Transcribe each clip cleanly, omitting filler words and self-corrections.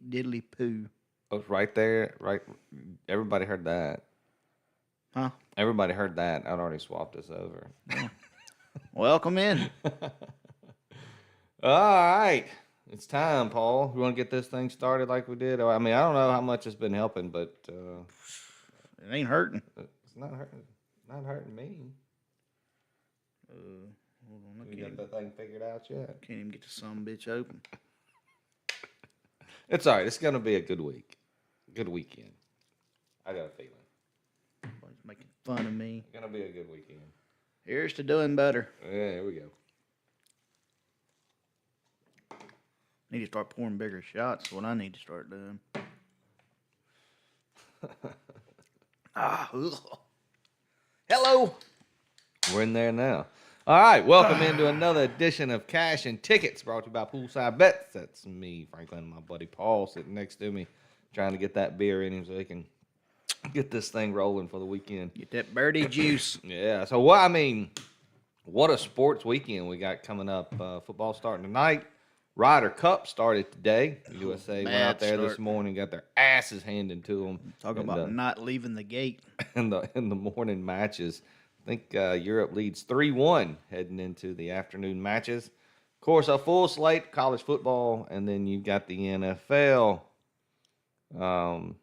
diddly poo. I was right there. Right. Everybody heard that. Huh? Everybody heard that. I'd already swapped this over. Welcome in. All right. It's time, Paul. You want to get this thing started like we did? I mean, I don't know how much it's been helping, but It ain't hurting. it's not hurting me. Hold on, I You got that thing figured out yet? can't even get the son of a bitch open. It's all right. It's going to be a good week. Good weekend. I got a feeling. Everybody's making fun of me. It's going to be a good weekend. Here's to doing better. Yeah, here we go. Need to start pouring bigger shots. That's what I need to start doing. Ugh. Hello. We're in there now. All right, welcome into another edition of Cash and Tickets, brought to you by Poolside Bets. That's me, Franklin, and my buddy Paul sitting next to me, trying to get that beer in him so he can get this thing rolling for the weekend. Get that birdie juice. Yeah, so what a sports weekend we got coming up. Football starting tonight. Ryder Cup started today. USA went out there this morning, got their asses handed to them. Talk about not leaving the gate. In the morning matches. I think Europe leads 3-1 heading into the afternoon matches. Of course, a full slate, college football, and then you got the NFL on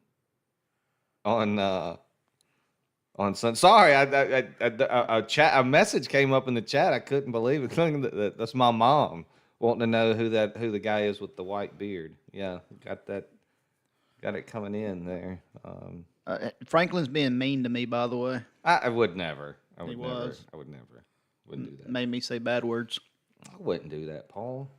Sunday. Sorry, a message came up in the chat. I couldn't believe it. That's my mom wanting to know who the guy is with the white beard. Yeah, got it coming in there. Franklin's being mean to me, by the way. I would never. I would He never. was. I would never. Wouldn't do that. Made me say bad words. I wouldn't do that, Paul.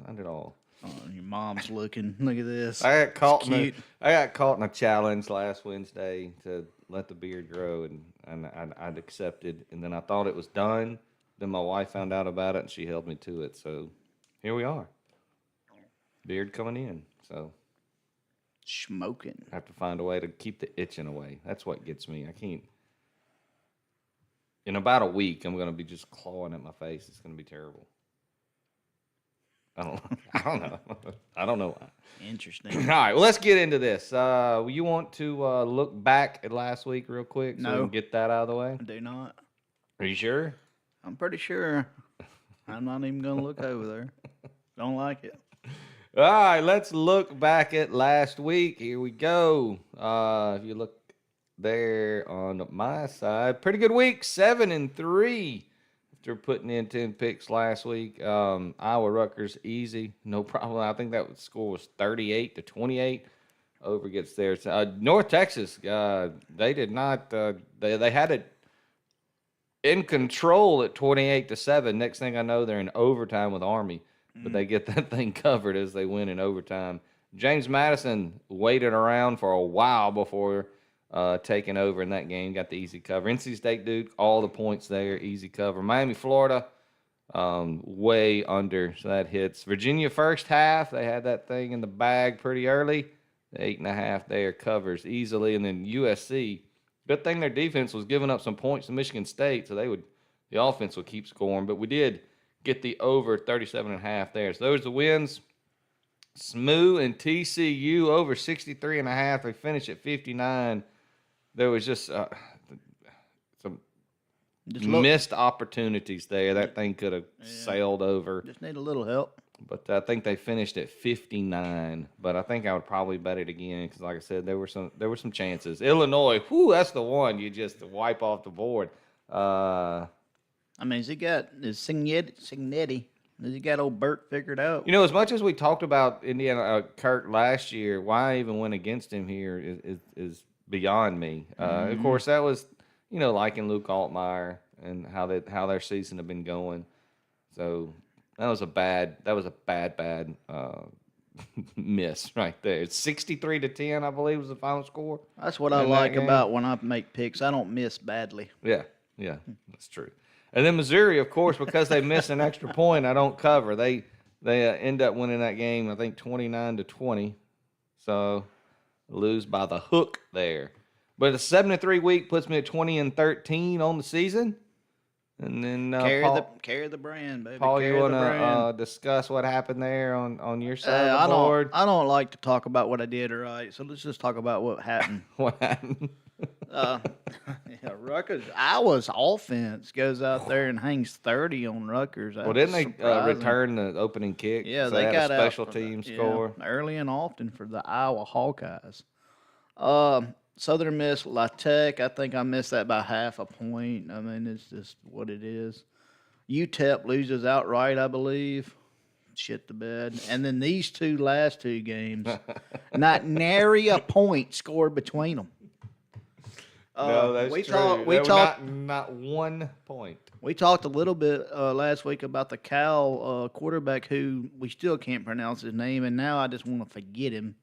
Not at all. Oh, your mom's looking. Look at this. I got caught. Cute. I got caught in a challenge last Wednesday to let the beard grow, and I'd accepted. And then I thought it was done. Then my wife found out about it, and she held me to it. So here we are. Beard coming in. So Smoking. I have to find a way to keep the itching away. That's what gets me. I can't. In about a week, I'm going to be just clawing at my face. It's going to be terrible. I don't know. I don't know why. Interesting. All right, well, let's get into this. You want to look back at last week real quick so we No. can get that out of the way? I do not. Are you sure? I'm pretty sure. I'm not even going to look over there. Don't like it. All right, let's look back at last week. Here we go. If you look there on my side, pretty good week, 7-3 after putting in 10 picks last week. Iowa Rutgers easy, no problem. I think that score was 38-28. Over gets there. North Texas, they did not. They had it in control at 28-7. Next thing I know, they're in overtime with Army, but they get that thing covered as they win in overtime. James Madison waited around for a while before taking over in that game, got the easy cover. NC State Duke, all the points there, easy cover. Miami, Florida, way under, so that hits. Virginia first half, they had that thing in the bag pretty early. The 8.5 there covers easily, and then USC. Good thing their defense was giving up some points to Michigan State, so the offense would keep scoring. But we did get the over 37.5 there. So those are the wins. SMU and TCU over 63.5. They finished at 59. There was just some missed opportunities there. That thing could have sailed over. Just need a little help. But I think they finished at 59. But I think I would probably bet it again because, like I said, there were some chances. Illinois, whoo, that's the one you just wipe off the board. I mean, is Signetti? Has he got old Burt figured out? You know, as much as we talked about Indiana Kirk last year, why I even went against him here is beyond me. Of course, that was, liking Luke Altmaier and how their season had been going. So that was a bad miss right there. It's 63-10, I believe, was the final score. That's what I like about when I make picks. I don't miss badly. Yeah, that's true. And then Missouri, of course, because they missed an extra point, I don't cover. They end up winning that game, I think 29-20. So lose by the hook there. But a 7-3 week puts me at 20-13 on the season. And then carry the brand, baby. Paul, carry you want the brand. to discuss what happened there on your side of the I board? don't. I don't like to talk about what I did right. So let's just talk about what happened. What happened? Yeah, Rutgers. Iowa's offense goes out there and hangs 30 on Rutgers. Well, didn't they return the opening kick? Yeah, so they had got a special out team score early and often for the Iowa Hawkeyes. Southern Miss La Tech. I think I missed that by half a point. I mean, it's just what it is. UTEP loses outright, I believe. Shit the bed. And then these last two games, not nary a point scored between them. No, that's true. We talked not 1 point. We talked a little bit last week about the Cal quarterback who we still can't pronounce his name, and now I just want to forget him.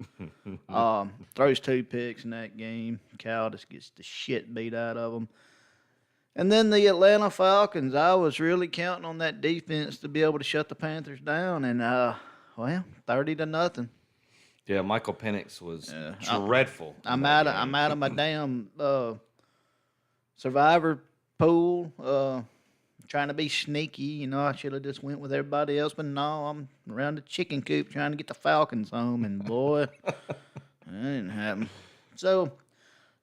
Throws 2 picks in that game. Cal just gets the shit beat out of him. And then the Atlanta Falcons, I was really counting on that defense to be able to shut the Panthers down, and, 30-0. Yeah, Michael Penix was dreadful. I'm out of my damn survivor pool. Trying to be sneaky, you know. I should have just went with everybody else, but no, I'm around the chicken coop trying to get the Falcons home, and boy, that didn't happen. So,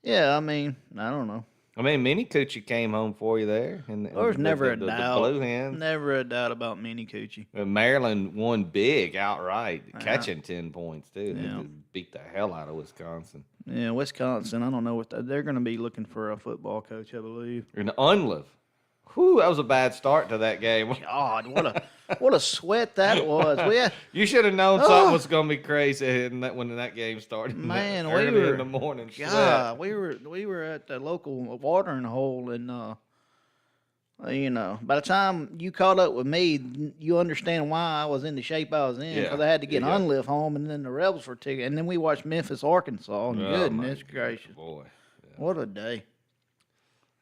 yeah, I mean, I don't know. I mean, Mini Coochie came home for you there. And There's never a doubt. The Blue Hens. Never a doubt about Mini Coochie. Maryland won big outright, catching 10 points, too. Yeah. They beat the hell out of Wisconsin. Yeah, Wisconsin, I don't know what they're going to be looking for a football coach, I believe. And Unliv. Whew, that was a bad start to that game. God, what a sweat that was. You should have known something was going to be crazy when that game started. Man, early in the morning. God, we were at the local watering hole, and you know, by the time you caught up with me, you understand why I was in the shape I was in, because I had to get Unliv home, and then the Rebels were taking, and then we watched Memphis, Arkansas. And goodness gracious, boy, what a day!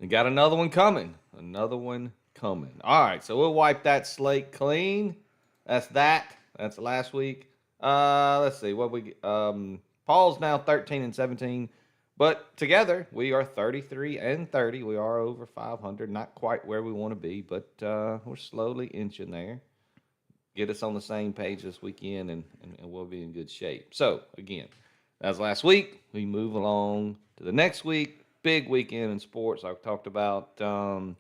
We got another one coming. All right, so we'll wipe that slate clean. That's last week. Let's see what we. Paul's now 13-17, but together we are 33-30. We are over 500, not quite where we want to be, but we're slowly inching there. Get us on the same page this weekend, and we'll be in good shape. So again, as last week, we move along to the next week. Big weekend in sports. I talked about. I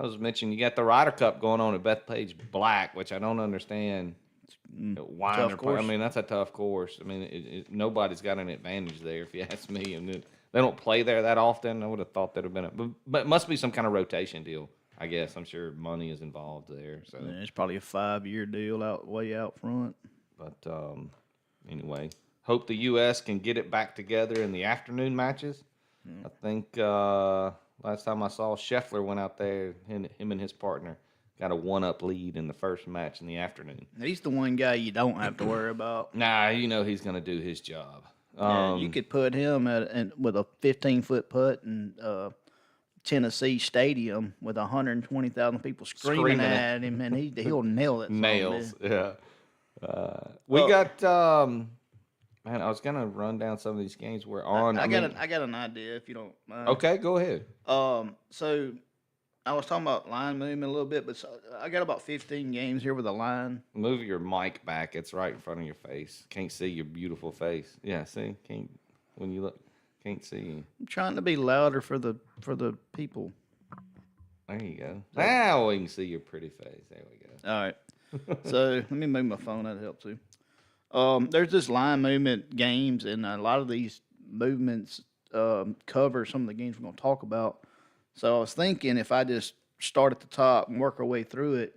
was mentioning you got the Ryder Cup going on at Bethpage Black, which I don't understand. Why? I mean, that's a tough course. I mean, nobody's got an advantage there, if you ask me. And they don't play there that often. I would have thought there'd have been but it must be some kind of rotation deal. I guess I'm sure money is involved there. So it's probably a 5-year deal way out front. But anyway, hope the U.S. can get it back together in the afternoon matches. I think last time I saw Scheffler went out there, him and his partner got a 1-up lead in the first match in the afternoon. He's the one guy you don't have to worry about. Nah, you know he's going to do his job. You could put him with a 15-foot putt in Tennessee Stadium with 120,000 people screaming at him, and he'll nail it. Nails, yeah. We got. Man, I was gonna run down some of these games we're on. I got an idea if you don't mind. Okay, go ahead. So I was talking about line movement a little bit, but I got about 15 games here with a line. Move your mic back; it's right in front of your face. Can't see your beautiful face. Yeah, see, when you look, can't see you. I'm trying to be louder for the people. There you go. Now we can see your pretty face. There we go. All right. So let me move my phone. That'll help too. There's this line movement games, and a lot of these movements cover some of the games we're going to talk about. So I was thinking if I just start at the top and work our way through it,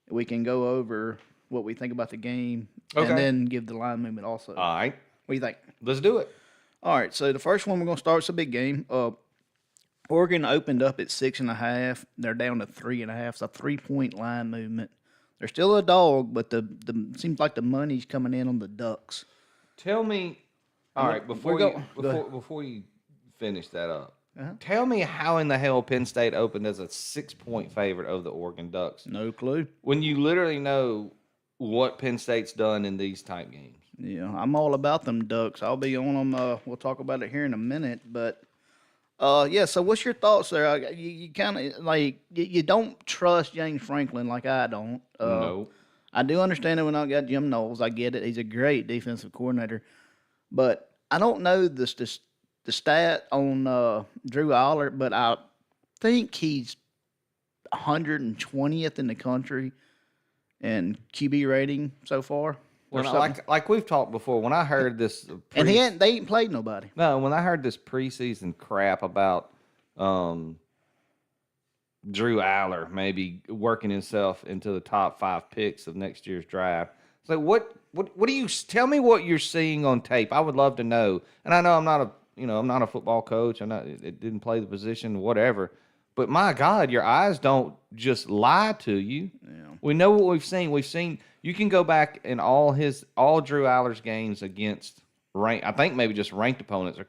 we can go over what we think about the game and then give the line movement also. All right. What do you think? Let's do it. All right. So the first one we're going to start is a big game. Oregon opened up at 6.5. They're down to 3.5. It's a 3-point line movement. They're still a dog, but the seems like the money's coming in on the Ducks. Tell me, all right, before you finish that up, tell me how in the hell Penn State opened as a 6-point favorite over the Oregon Ducks. No clue. When you literally know what Penn State's done in these type games. Yeah, I'm all about them Ducks. I'll be on them. We'll talk about it here in a minute, but Yeah. So, what's your thoughts there? You kind of like you don't trust James Franklin like I don't. No. I do understand that we not got Jim Knowles. I get it. He's a great defensive coordinator, but I don't know the stat on Drew Aller, but I think he's 120th in the country in QB rating so far. When like we've talked before, when I heard this, And they ain't played nobody. no, when I heard this preseason crap about Drew Aller maybe working himself into the top 5 picks of next year's draft, it's like what do you tell me what you're seeing on tape? I would love to know. And I know I'm not a football coach. It didn't play the position, whatever. But my God, your eyes don't just lie to you. Yeah. We know what we've seen. We've seen you can go back in all Drew Aller's games against I think maybe just ranked opponents, or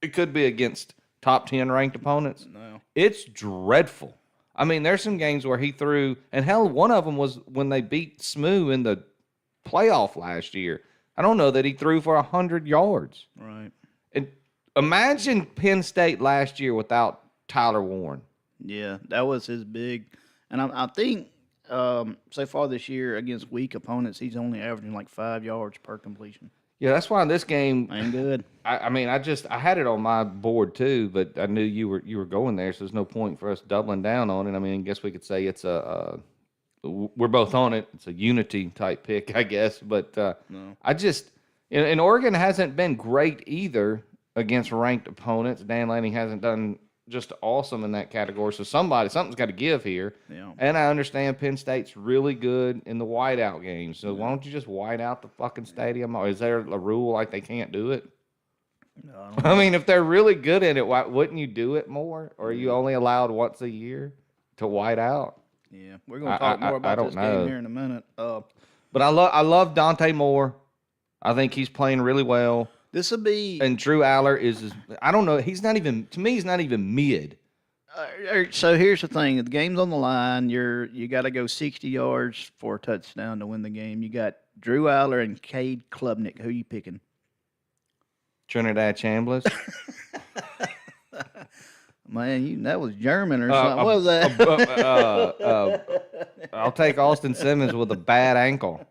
it could be against top 10 ranked opponents. No. It's dreadful. I mean, there's some games where he threw, and hell, one of them was when they beat SMU in the playoff last year. I don't know that he threw for 100 yards. Right. And imagine Penn State last year without Tyler Warren. Yeah, that was his big. And I think so far this year against weak opponents, he's only averaging like 5 yards per completion. Yeah, that's why this game Ain't good. I mean, I had it on my board too, but I knew you were going there, so there's no point for us doubling down on it. I mean, I guess we could say it's we're both on it. It's a unity type pick, I guess. But No. I just and Oregon hasn't been great either against ranked opponents. Dan Lanning hasn't done just awesome in that category. So something's got to give here. Yeah. And I understand Penn State's really good in the whiteout games. So why don't you just white out the fucking stadium? Or is there a rule like they can't do it? No, I don't I mean, if they're really good at it, why wouldn't you do it more? Or are you only allowed once a year to white out? Yeah, we're gonna talk more about don't this know. game here in a minute. But I love Dante Moore. I think he's playing really well. This will be. And Drew Aller I don't know. He's not even mid. So here's the thing: the game's on the line. You got to go 60 yards for a touchdown to win the game. You got Drew Aller and Cade Klubnik. Who you picking? Trinidad Chambliss. Man, that was German or something. What was that? I'll take Austin Simmons with a bad ankle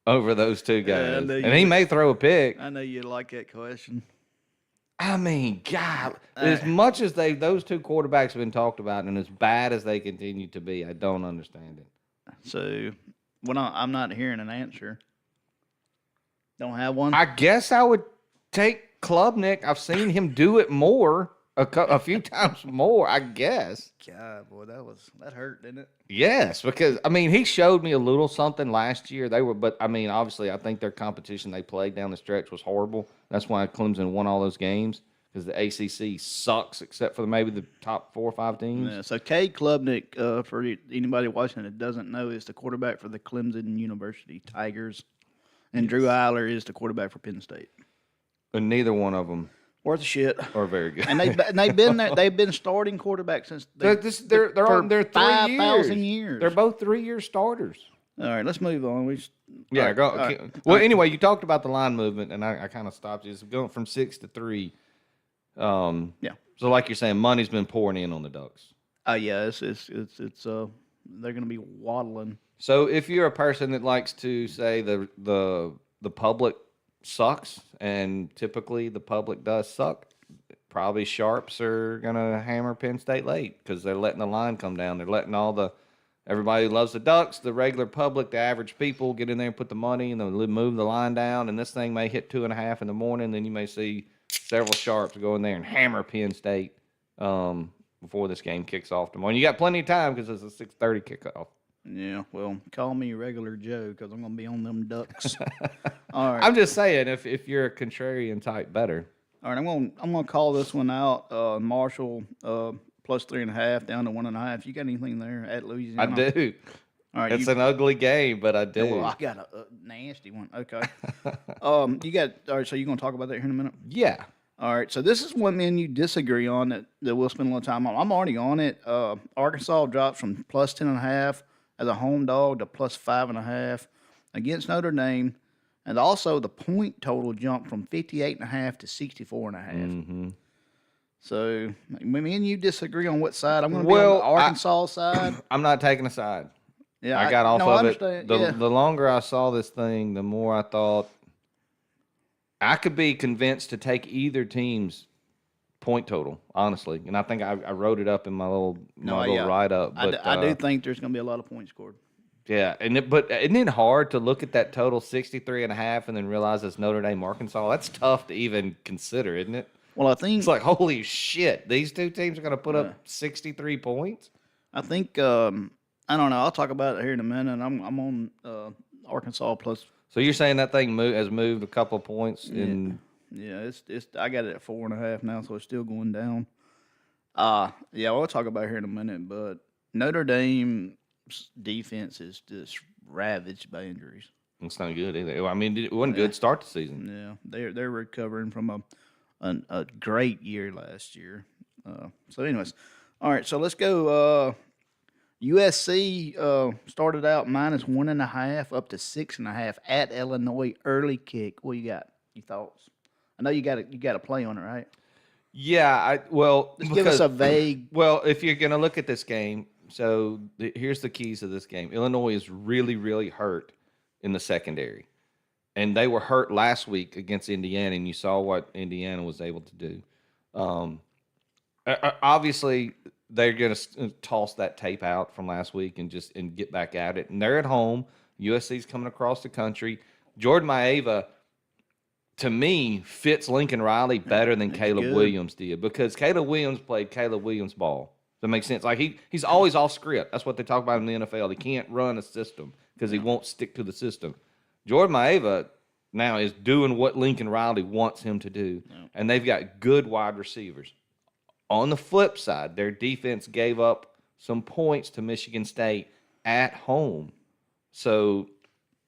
over those two guys, and he may throw a pick. I know you like that question. I mean, God, as much as those two quarterbacks have been talked about, and as bad as they continue to be, I don't understand it. So, I'm not hearing an answer. Don't have one. I guess I would take Klubnik. I've seen him do it more, a few times more, I guess. God, boy, that hurt, didn't it? Yes, because I mean, he showed me a little something last year. But I mean, obviously, I think their competition they played down the stretch was horrible. That's why Clemson won all those games, because the ACC sucks except for maybe the top 4 or 5 teams. Yeah, so Cade Klubnik, for anybody watching that doesn't know, is the quarterback for the Clemson University Tigers, and Drew Aller is the quarterback for Penn State. And neither one of them Worth a shit. are very good. And they've been there. They've been starting quarterbacks since they're on their 3 5,000 years. years. They're both 3-year starters. All right, let's move on. Yeah, go. Well, anyway, you talked about the line movement, and I kind of stopped you. It's going from 6 to 3. Yeah. So, like you're saying, money's been pouring in on the Ducks. Yeah, it's they're going to be waddling. So, if you're a person that likes to say the public sucks, and typically the public does suck, probably Sharps are going to hammer Penn State late because they're letting the line come down. They're letting everybody who loves the Ducks, the regular public, the average people, get in there and put the money, and they'll move the line down, and this thing may hit 2.5 in the morning. Then you may see several Sharps go in there and hammer Penn State before this game kicks off tomorrow. And you got plenty of time because it's a 6:30 kickoff. Yeah, well, call me regular Joe because I'm going to be on them Ducks. All right. I'm just saying, if you're a contrarian type, better. All right, I'm gonna call this one out. Marshall plus 3.5 down to 1.5. You got anything there at Louisiana? I do. All right, It's an ugly game, but I do. Well, I got a nasty one. Okay. You got all right. So you're gonna talk about that here in a minute. Yeah. All right. So this is one man you disagree on that we'll spend a little time on. I'm already on it. Arkansas drops from plus 10.5 as a home dog to plus 5.5 against Notre Dame. And also the point total jumped from 58.5 to 64.5. Mm-hmm. So me and you disagree on what side. I'm going to be Well, on the Arkansas side. I'm not taking a side. Yeah, I got off no, I of it. understand. The Yeah. the longer I saw this thing, the more I thought I could be convinced to take either team's point total, honestly. And I think I wrote it up in my little yeah. write up. But I do think there's going to be a lot of points scored. yeah, but isn't it hard to look at that total 63.5 and then realize it's Notre Dame Arkansas? That's tough to even consider, isn't it? Well, I think It's like, holy shit, these two teams are going to put up 63 points? I think I don't know. I'll talk about it here in a minute. I'm on Arkansas plus. So you're saying that thing has moved a couple of points in Yeah, it's I got it at 4.5 now, so it's still going down. Yeah, we'll talk about it here in a minute, but Notre Dame's defense is just ravaged by injuries. It's not good either. I mean, it wasn't a good start to the season. Yeah, they're recovering from a great year last year. So, anyways, all right. So let's go. USC started out -1.5 up to 6.5 at Illinois. Early kick. What you got? Your thoughts? I know you got a play on it, right? Yeah, Just give us a vague. Well, if you're going to look at this game, so here's the keys of this game. Illinois is really, really hurt in the secondary. And they were hurt last week against Indiana, and you saw what Indiana was able to do. Obviously, they're going to toss that tape out from last week and get back at it. And they're at home. USC's coming across the country. Jordan Maeva, to me, fits Lincoln Riley better than Caleb Williams did, because Caleb Williams played Caleb Williams ball. Does that make sense? Like he's always off script. That's what they talk about in the NFL. He can't run a system because he won't stick to the system. Jordan Maeva now is doing what Lincoln Riley wants him to do, and they've got good wide receivers. On the flip side, their defense gave up some points to Michigan State at home. So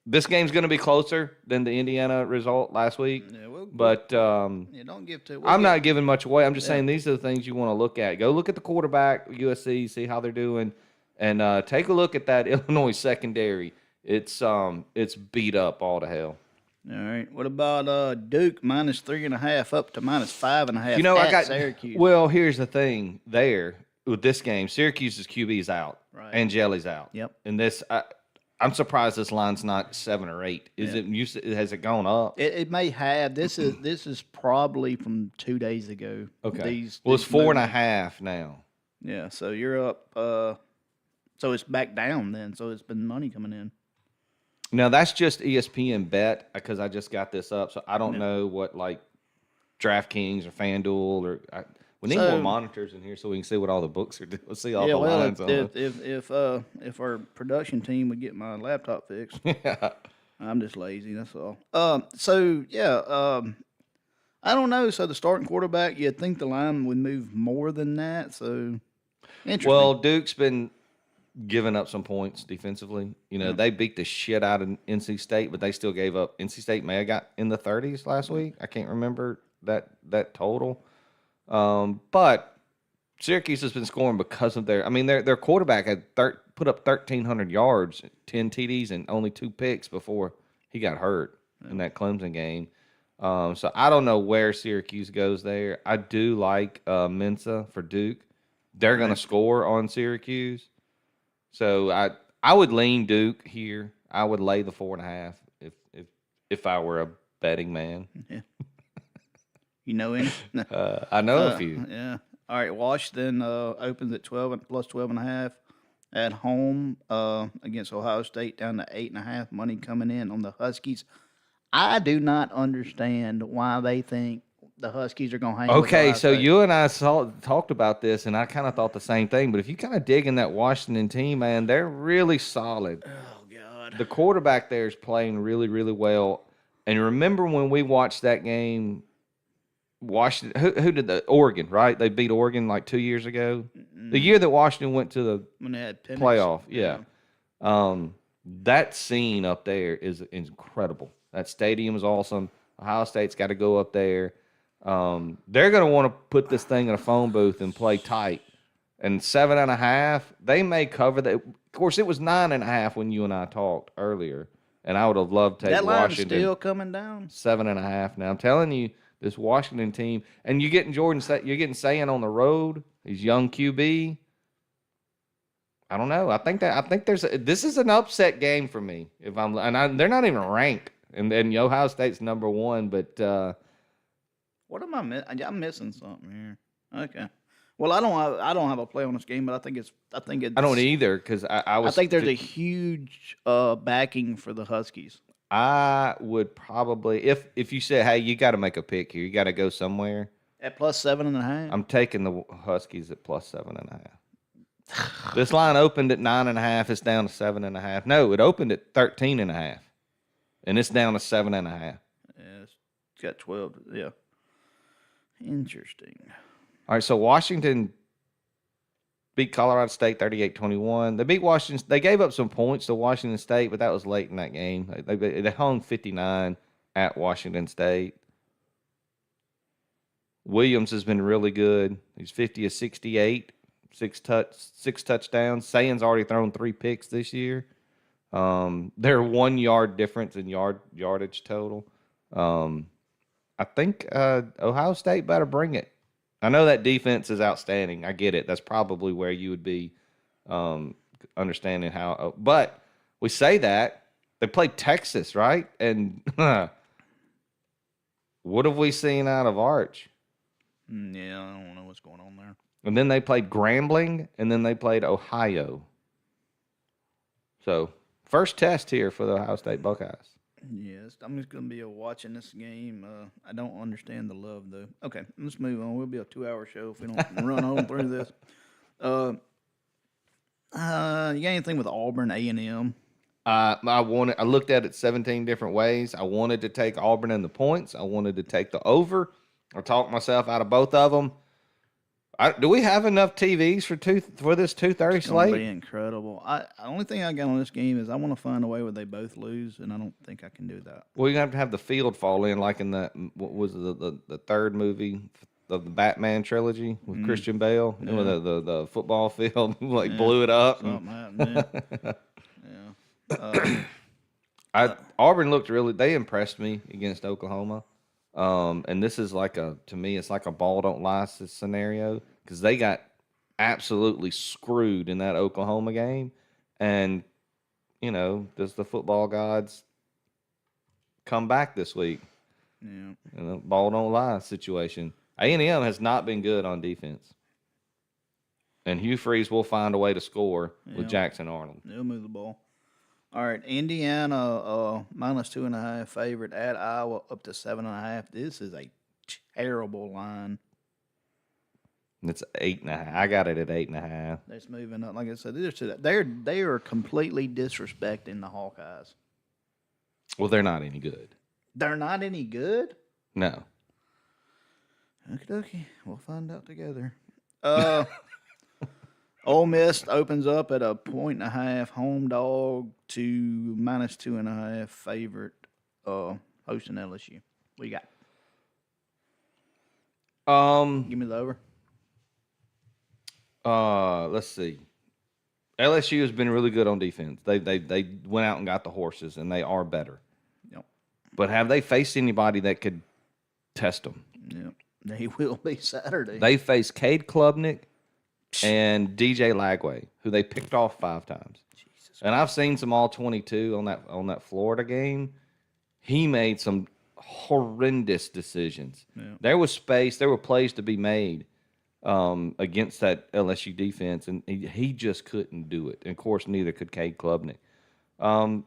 this game's going to be closer than the Indiana result last week. Yeah, but don't give to. I'm not giving much away. I'm just saying these are the things you want to look at. Go look at the quarterback, USC, see how they're doing, and take a look at that Illinois secondary. It's beat up all to hell. All right. What about Duke -3.5 up to -5.5? You know, at I got Syracuse. Well, here's the thing. There with this game, Syracuse's QB is out, Right. and Jelly's out. Yep. And this, I'm surprised this line's not 7 or 8. Has it gone up? It may have. This is probably from 2 days ago. Okay. It's 4.5 now. Yeah. So you're up. So it's back down then. So it's been money coming in. Now that's just ESPN bet, because I just got this up, so I don't know what like DraftKings or FanDuel or. We need more monitors in here so we can see what all the books are doing. Let's see all the lines on it. If our production team would get my laptop fixed. Yeah. I'm just lazy. That's all. I don't know. So the starting quarterback, you'd think the line would move more than that. So interesting. Well, Duke's been giving up some points defensively. You know, they beat the shit out of NC State, but they still gave up. NC State may have got in the 30s last week. I can't remember that total. But Syracuse has been scoring because of their quarterback had put up 1,300 yards, 10 TDs, and only 2 picks before he got hurt in that Clemson game. So I don't know where Syracuse goes there. I do like Mensa for Duke. They're going to score on Syracuse. So I would lean Duke here. I would lay the 4.5 if I were a betting man. Yeah. You know any? I know a few. Yeah. All right. Washington opens at 12+12.5 at home against Ohio State, down to 8.5. Money coming in on the Huskies. I do not understand why they think the Huskies are going to hang. Okay, with so Ohio State. you and I talked about this, and I kind of thought the same thing. But if you kind of dig in that Washington team, man, they're really solid. Oh God. The quarterback there is playing really, really well. And remember when we watched that game, Washington, who did Oregon, right? They beat Oregon like 2 years ago. The year that Washington went to the When they had Penix. playoff, yeah. That scene up there is incredible. That stadium is awesome. Ohio State's got to go up there. They're going to want to put this thing in a phone booth and play tight. And 7.5, they may cover that. Of course, it was 9.5 when you and I talked earlier, and I would have loved to take That line's Washington. still coming down. 7.5. Now I'm telling you, this Washington team, and you're getting you're getting Sayan on the road. He's young QB. I don't know. I think this is an upset game for me. They're not even ranked, and then Ohio State's number 1, but What am I missing? I'm missing something here. Okay. Well, I don't have a play on this game, but I think it's. I don't either because I think there's a huge backing for the Huskies. I would probably if you said, hey, you got to make a pick here, you got to go somewhere. At +7.5. I'm taking the Huskies at +7.5. This line opened at 9.5. It's down to 7.5. No, it opened at 13.5, and it's down to 7.5. Yeah, it's got 12. Yeah. Interesting. All right, so Washington beat Colorado State 38-21. They beat Washington. They gave up some points to Washington State, but that was late in that game. They hung 59 at Washington State. Williams has been really good. He's 50 of 68, six touchdowns. Sayan's already thrown 3 picks this year. They're 1 yard difference in yardage total. I think Ohio State better bring it. I know that defense is outstanding. I get it. That's probably where you would be understanding how. But we say that. They played Texas, right? And what have we seen out of Arch? Yeah, I don't know what's going on there. And then they played Grambling, and then they played Ohio. So, first test here for the Ohio State Buckeyes. Yes, I'm just going to be watching this game. I don't understand the love, though. Okay, let's move on. We'll be a 2-hour show if we don't run on through this. You got anything with Auburn, A&M? I looked at it 17 different ways. I wanted to take Auburn in the points. I wanted to take the over. I talked myself out of both of them. Do we have enough TVs for this 2:30 slate? It'll be incredible. The only thing I got on this game is I want to find a way where they both lose, and I don't think I can do that. Well, you have to have the field fall in, like in what was the third movie of the Batman trilogy with Christian Bale. Yeah. You know, the football field blew it up. Something happened. Yeah. Auburn looked they impressed me against Oklahoma. And this is to me, it's like a ball don't lie scenario because they got absolutely screwed in that Oklahoma game. And, does the football gods come back this week? Yeah. Ball don't lie situation. A&M has not been good on defense. And Hugh Freeze will find a way to score with Jackson Arnold. They'll move the ball. All right, Indiana -2.5 favorite at Iowa up to 7.5. This is a terrible line. It's 8.5. I got it at 8.5. That's moving up. Like I said, they are completely disrespecting the Hawkeyes. Well, they're not any good. They're not any good? No. Okie dokie. We'll find out together. Ole Miss opens up at a 1.5 home dog to -2.5 favorite hosting LSU. What you got? Give me the over. Let's see. LSU has been really good on defense. They went out and got the horses, and they are better. Yep. But have they faced anybody that could test them? Yep. They will be Saturday. They faced Cade Klubnik and DJ Lagway, who they picked off 5 times. Jesus. And I've seen some all-22 on that Florida game. He made some horrendous decisions. Yeah. There was space. There were plays to be made against that LSU defense, and he just couldn't do it. And, of course, neither could Cade Klubnik. Now,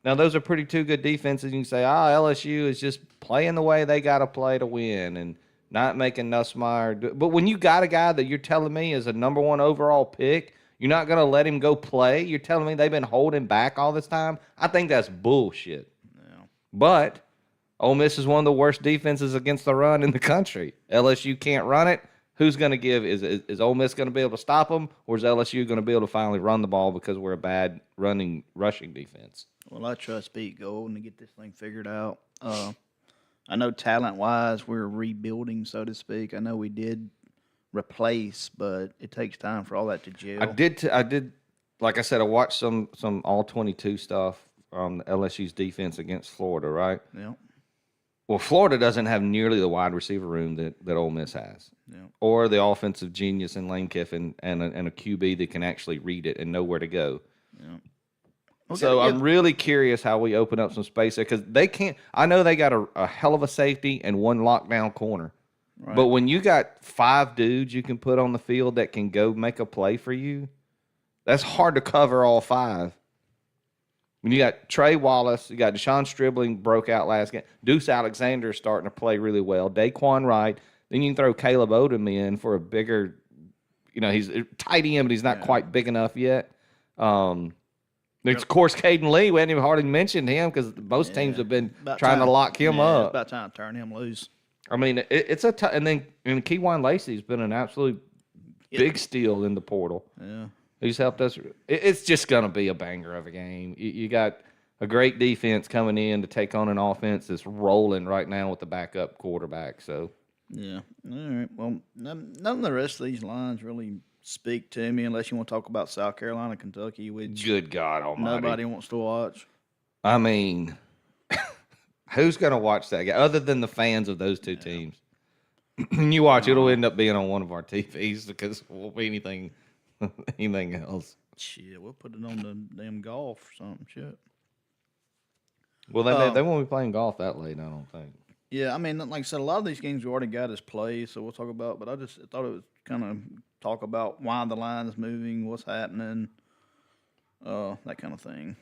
those are pretty 2 good defenses. You can say, LSU is just playing the way they got to play to win and not making Nussmeier do it. But when you got a guy that you're telling me is a number 1 overall pick, you're not going to let him go play? You're telling me they've been holding back all this time? I think that's bullshit. Yeah. But Ole Miss is one of the worst defenses against the run in the country. LSU can't run it. Who's going to give? Is Ole Miss going to be able to stop them, or is LSU going to be able to finally run the ball because we're a bad rushing defense? Well, I trust Pete Golden to get this thing figured out. I know talent-wise we're rebuilding, so to speak. I know we did replace, but it takes time for all that to gel. I did. Like I said, I watched some all-22 stuff on LSU's defense against Florida, right? Yeah. Well, Florida doesn't have nearly the wide receiver room that Ole Miss has, Yeah. or the offensive genius in Lane Kiffin and a QB that can actually read it and know where to go. Yeah. So I'm really curious how we open up some space there because they can't. I know they got a hell of a safety and one lockdown corner, Right. but when you got 5 dudes you can put on the field that can go make a play for you, that's hard to cover all 5. When you got Trey Wallace, you got Deshaun Stribling broke out last game. Deuce Alexander starting to play really well. Daquan Wright. Then you can throw Caleb Odom in for a bigger, he's a tight end, but he's not quite big enough yet. There's, of course, Caden Lee. We hadn't even hardly mentioned him because most teams have been trying to lock him up. It's about time to turn him loose. I mean, it's a and then Keywan Lacey's been an absolute big steal in the portal. Yeah. He's helped us. It's just going to be a banger of a game. You got a great defense coming in to take on an offense that's rolling right now with the backup quarterback. So yeah. All right. Well, none of the rest of these lines really speak to me unless you want to talk about South Carolina, Kentucky, which good God Almighty, nobody wants to watch. I mean, who's going to watch that game other than the fans of those two teams? And you watch, it'll end up being on one of our TVs because it won't be anything else. Shit, we'll put it on the damn golf or something. Shit. Well, they won't be playing golf that late, I don't think. Yeah, I mean, like I said, a lot of these games we already got as plays, so we'll talk about. But I just thought it was kind of talk about why the line is moving, what's happening, that kind of thing.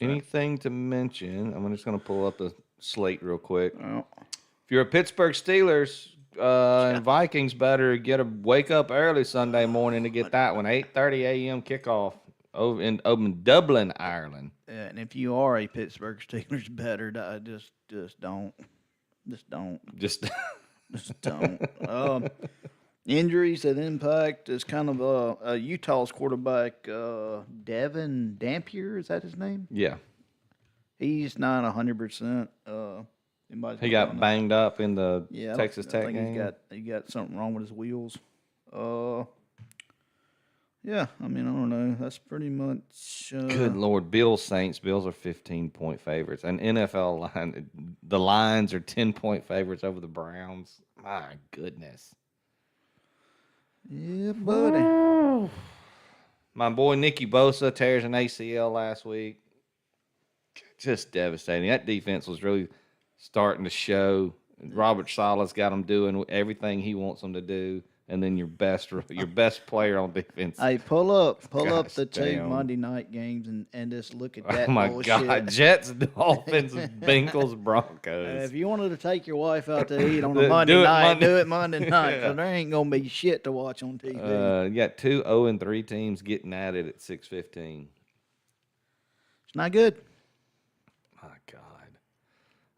Anything to mention? I'm just going to pull up the slate real quick. Well, If you're a Pittsburgh Steelers and Vikings, better wake up early Sunday morning to get that one. 8:30 a.m. kickoff over in Dublin, Ireland. and if you are a Pittsburgh Steelers better, just don't. Just Just don't. Injuries that impact is kind of Utah's quarterback, Devin Dampier. Is that his name? yeah. He's not 100%. He got banged up in the Yeah, Texas I Tech think game. he got something wrong with his wheels. Yeah, I mean, I don't know. That's pretty much. Good Lord, Bills Saints. Bills are 15-point favorites. An NFL line. The Lions are 10-point favorites over the Browns. My goodness. Yeah, buddy. My boy Nicky Bosa tears an ACL last week. Just devastating. That defense was really starting to show. Robert Sala's got them doing everything he wants them to do, and then your best player on defense. Hey, pull up the two damn. Monday night games and just look at that Oh my bullshit. God! Jets, Dolphins, Bengals, Broncos. If you wanted to take your wife out to eat on a Do Monday it night, Monday. do it Monday night, Yeah. because there ain't gonna be shit to watch on TV. You got 2 0-3 teams getting at it at 6:15. It's not good. My God.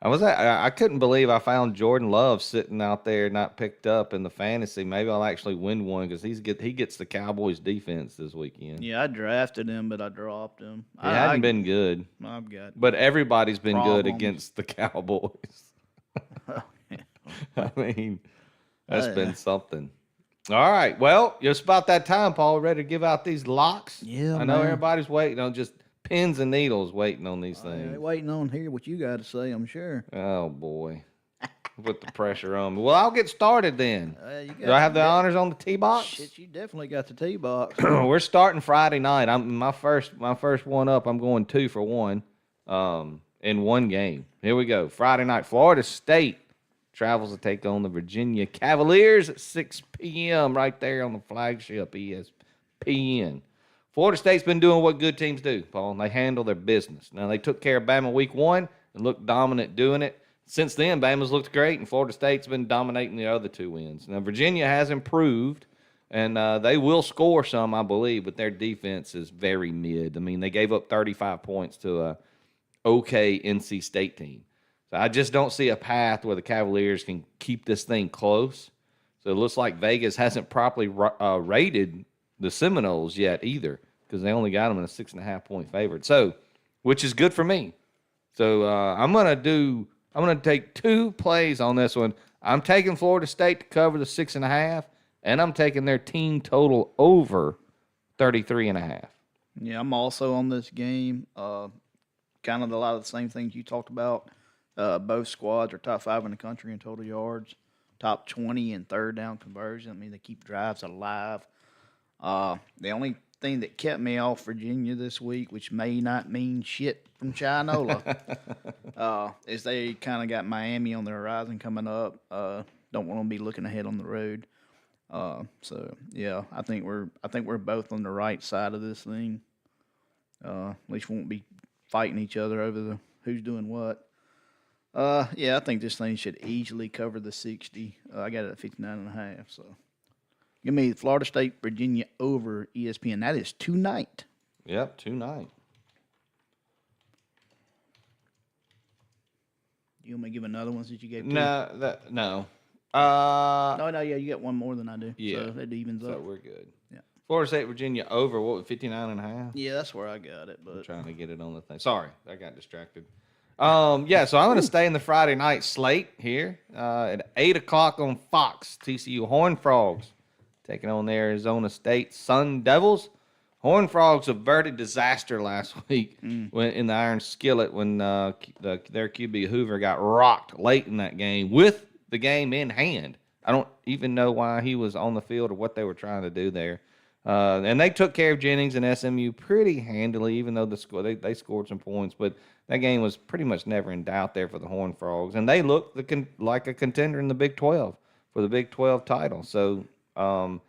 I couldn't believe I found Jordan Love sitting out there not picked up in the fantasy. Maybe I'll actually win one because he gets the Cowboys defense this weekend. Yeah, I drafted him, but I dropped him. He hadn't been good, I've got. but everybody's been good Problems. against the Cowboys. I mean, that's been something. All right. Well, it's about that time, Paul. Ready to give out these locks? Yeah, I know man. everybody's waiting on just pins and needles waiting on these Hey, things. waiting on to hear what you got to say. I'm sure. Oh, boy. Put the pressure on me. Well, I'll get started then. You Do I have the honors on the tee box? Shit, you definitely got the tee box. We're starting Friday night. I'm my first one up. I'm going 2 for 1 in one game. Here we go. Friday night, Florida State travels to take on the Virginia Cavaliers at 6 p.m. right there on the flagship ESPN. Florida State's been doing what good teams do, Paul. They handle their business. Now, they took care of Bama week 1 and looked dominant doing it. Since then, Bama's looked great, and Florida State's been dominating the other 2 wins. Now, Virginia has improved, and they will score some, I believe, but their defense is very mid. I mean, they gave up 35 points to a okay NC State team. So I just don't see a path where the Cavaliers can keep this thing close. So it looks like Vegas hasn't properly rated the Seminoles yet either, because they only got them in a 6.5-point favorite. So, which is good for me. So I'm gonna take 2 plays on this one. I'm taking Florida State to cover the 6.5, and I'm taking their team total over 33.5. Yeah, I'm also on this game. Kind of a lot of the same things you talked about. Both squads are top 5 in the country in total yards, top 20 in third down conversion. I mean, they keep drives alive. The only thing that kept me off Virginia this week, which may not mean shit from Chinola, is they kind of got Miami on the horizon coming up. Don't want to be looking ahead on the road. So yeah, I think we're both on the right side of this thing. At least we won't be fighting each other over the who's doing what. Yeah, I think this thing should easily cover the 60. I got it at 59.5. So give me Florida State, Virginia over ESPN. That is tonight. Yep, tonight. You want me to give another one since you gave two? No. No, yeah, you get one more than I do. Yeah. So it evens So up. we're good. Yeah. Florida State, Virginia over, what, 59.5? Yeah, that's where I got it. I'm But trying to get it on the thing. Sorry, I got distracted. Yeah, so I'm going to stay in the Friday night slate here at 8 o'clock on Fox. TCU Horned Frogs taking on the Arizona State Sun Devils. Horned Frogs averted disaster last week when in the Iron Skillet when their QB Hoover got rocked late in that game with the game in hand. I don't even know why he was on the field or what they were trying to do there. And they took care of Jennings and SMU pretty handily, even though they scored some points. But that game was pretty much never in doubt there for the Horned Frogs. And they looked like a contender in the Big 12 for the Big 12 title. So, and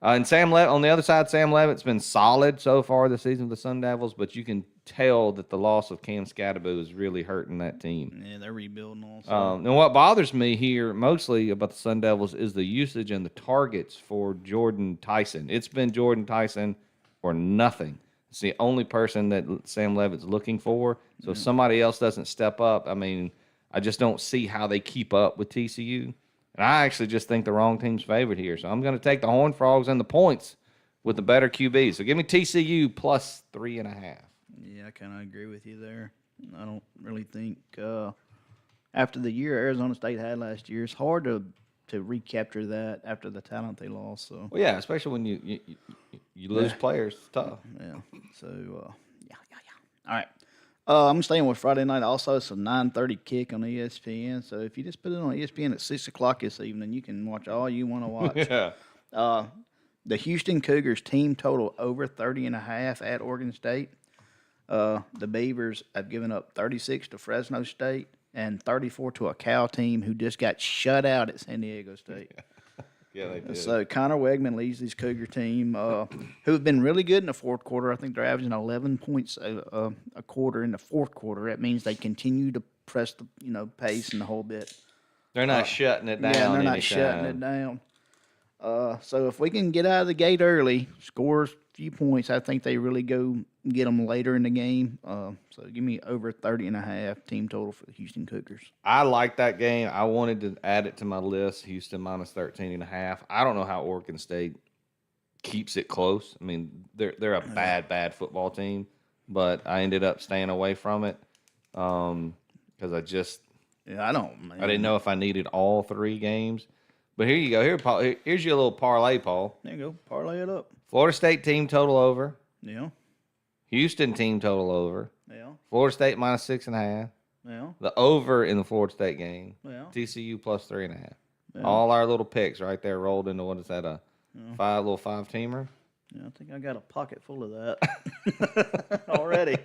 on the other side, Sam Levitt's been solid so far this season with the Sun Devils, but you can tell that the loss of Cam Scatterbo is really hurting that team. yeah, they're rebuilding also. And what bothers me here mostly about the Sun Devils is the usage and the targets for Jordan Tyson. It's been Jordan Tyson or nothing. It's the only person that Sam Levitt's looking for. So if somebody else doesn't step up, I mean, I just don't see how they keep up with TCU. And I actually just think the wrong team's favored here. So I'm going to take the Horned Frogs and the points with the better QB. So give me TCU plus 3.5. Yeah, I kind of agree with you there. I don't really think after the year Arizona State had last year, it's hard to recapture that after the talent they lost. So Well, yeah, especially when you lose players. It's tough. yeah, so yeah. All right, I'm staying with Friday night. Also, it's a 9:30 kick on ESPN. So if you just put it on ESPN at 6 o'clock this evening, you can watch all you want to watch. Yeah. The Houston Cougars team total over 30.5 at Oregon State. The Beavers have given up 36 to Fresno State and 34 to a Cal team who just got shut out at San Diego State. Yeah, they did. So Connor Wegman leads this Cougar team, who have been really good in the fourth quarter. I think they're averaging 11 points a quarter in the fourth quarter. That means they continue to press the pace and the whole bit. They're not shutting it down. Yeah, they're not anytime. shutting it down. So if we can get out of the gate early, score a few points, I think they really go get them later in the game. So give me over 30.5 team total for the Houston Cougars. I like that game. I wanted to add it to my list. Houston minus 13.5. I don't know how Oregon State keeps it close. I mean, they're a bad football team, but I ended up staying away from it because I didn't know if I needed all 3 games. But here you go. Here, Paul. Here's your little parlay, Paul. There you go. Parlay it up. Florida State team total over. Yeah. Houston team total over. Yeah. Florida State minus 6.5. Yeah. The over in the Florida State game. Yeah. TCU plus 3.5. Yeah. All our little picks right there rolled into what is that, a little 5-teamer? Yeah, I think I got a pocket full of that already.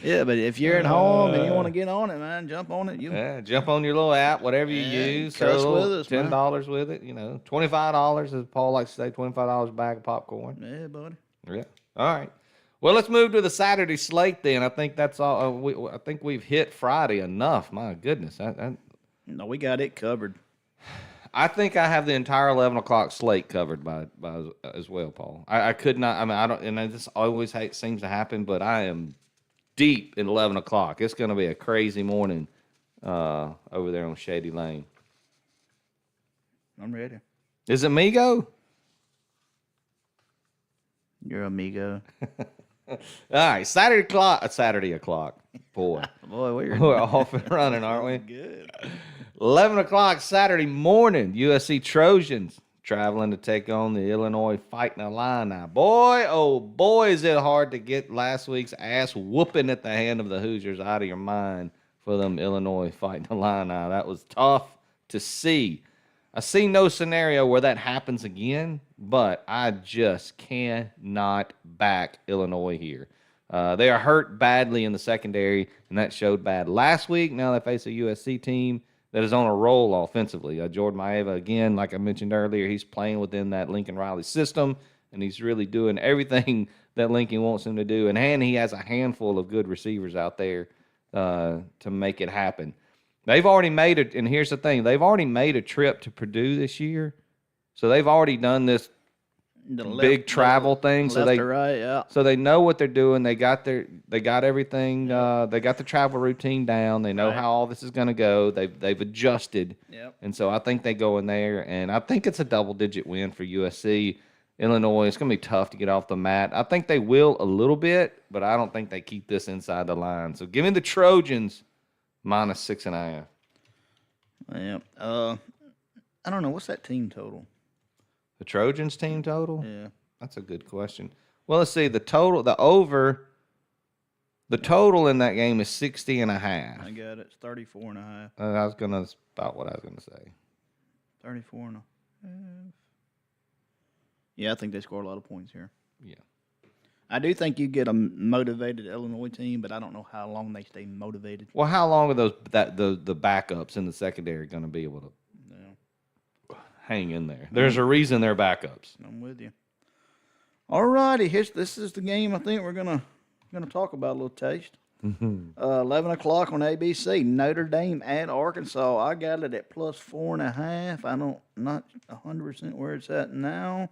Yeah, but if you're at home and you want to get on it, man, jump on it. Yeah, jump on your little app, whatever you Yeah, use. cuss throw a little with us, man. $10 with it. $25, as Paul likes to say, $25 a bag of popcorn. Yeah, buddy. Yeah. All right. Well, let's move to the Saturday slate then. I think that's all. I think we've hit Friday enough. My goodness. No, we got it covered. I think I have the entire 11 o'clock slate covered by as well, Paul. I could not. I mean, I don't. And this always seems to happen, but I am deep in 11 o'clock. It's going to be a crazy morning over there on Shady Lane. I'm ready. Is it Migo? You're amigo. All right, Saturday o'clock. Boy, Boy, we're off and running, aren't we? good. 11 o'clock Saturday morning, USC Trojans traveling to take on the Illinois Fighting Illini. Boy, oh boy, is it hard to get last week's ass whooping at the hand of the Hoosiers out of your mind for them Illinois Fighting Illini. That was tough to see. I see no scenario where that happens again, but I just cannot back Illinois here. They are hurt badly in the secondary, and that showed bad last week. Now they face a USC team that is on a roll offensively. Jordan Maeva, again, like I mentioned earlier, he's playing within that Lincoln Riley system, and he's really doing everything that Lincoln wants him to do. And he has a handful of good receivers out there to make it happen. They've already made it, and here's the thing, they've already made a trip to Purdue this year. So they've already done this big travel thing. So left or right, yeah. So they know what they're doing. They got everything. They got the travel routine down. They know Right. how all this is going to go. They've adjusted. Yep. And so I think they go in there, and I think it's a double-digit win for USC. Illinois, it's going to be tough to get off the mat. I think they will a little bit, but I don't think they keep this inside the line. So give me the Trojans -6.5. Yep. I don't know. What's that team total? The Trojans team total? Yeah. That's a good question. Well, let's see. The total in that game is 60.5. I got it. It's 34.5. That's about what I was gonna say. 34.5. Yeah, I think they score a lot of points here. Yeah. I do think you get a motivated Illinois team, but I don't know how long they stay motivated. Well, how long are the backups in the secondary going to be able to hang in there? There's a reason they're backups. I'm with you. All righty, this is the game I think we're gonna talk about a little taste. 11 o'clock on ABC. Notre Dame at Arkansas. I got it at +4.5. Not 100% where it's at now.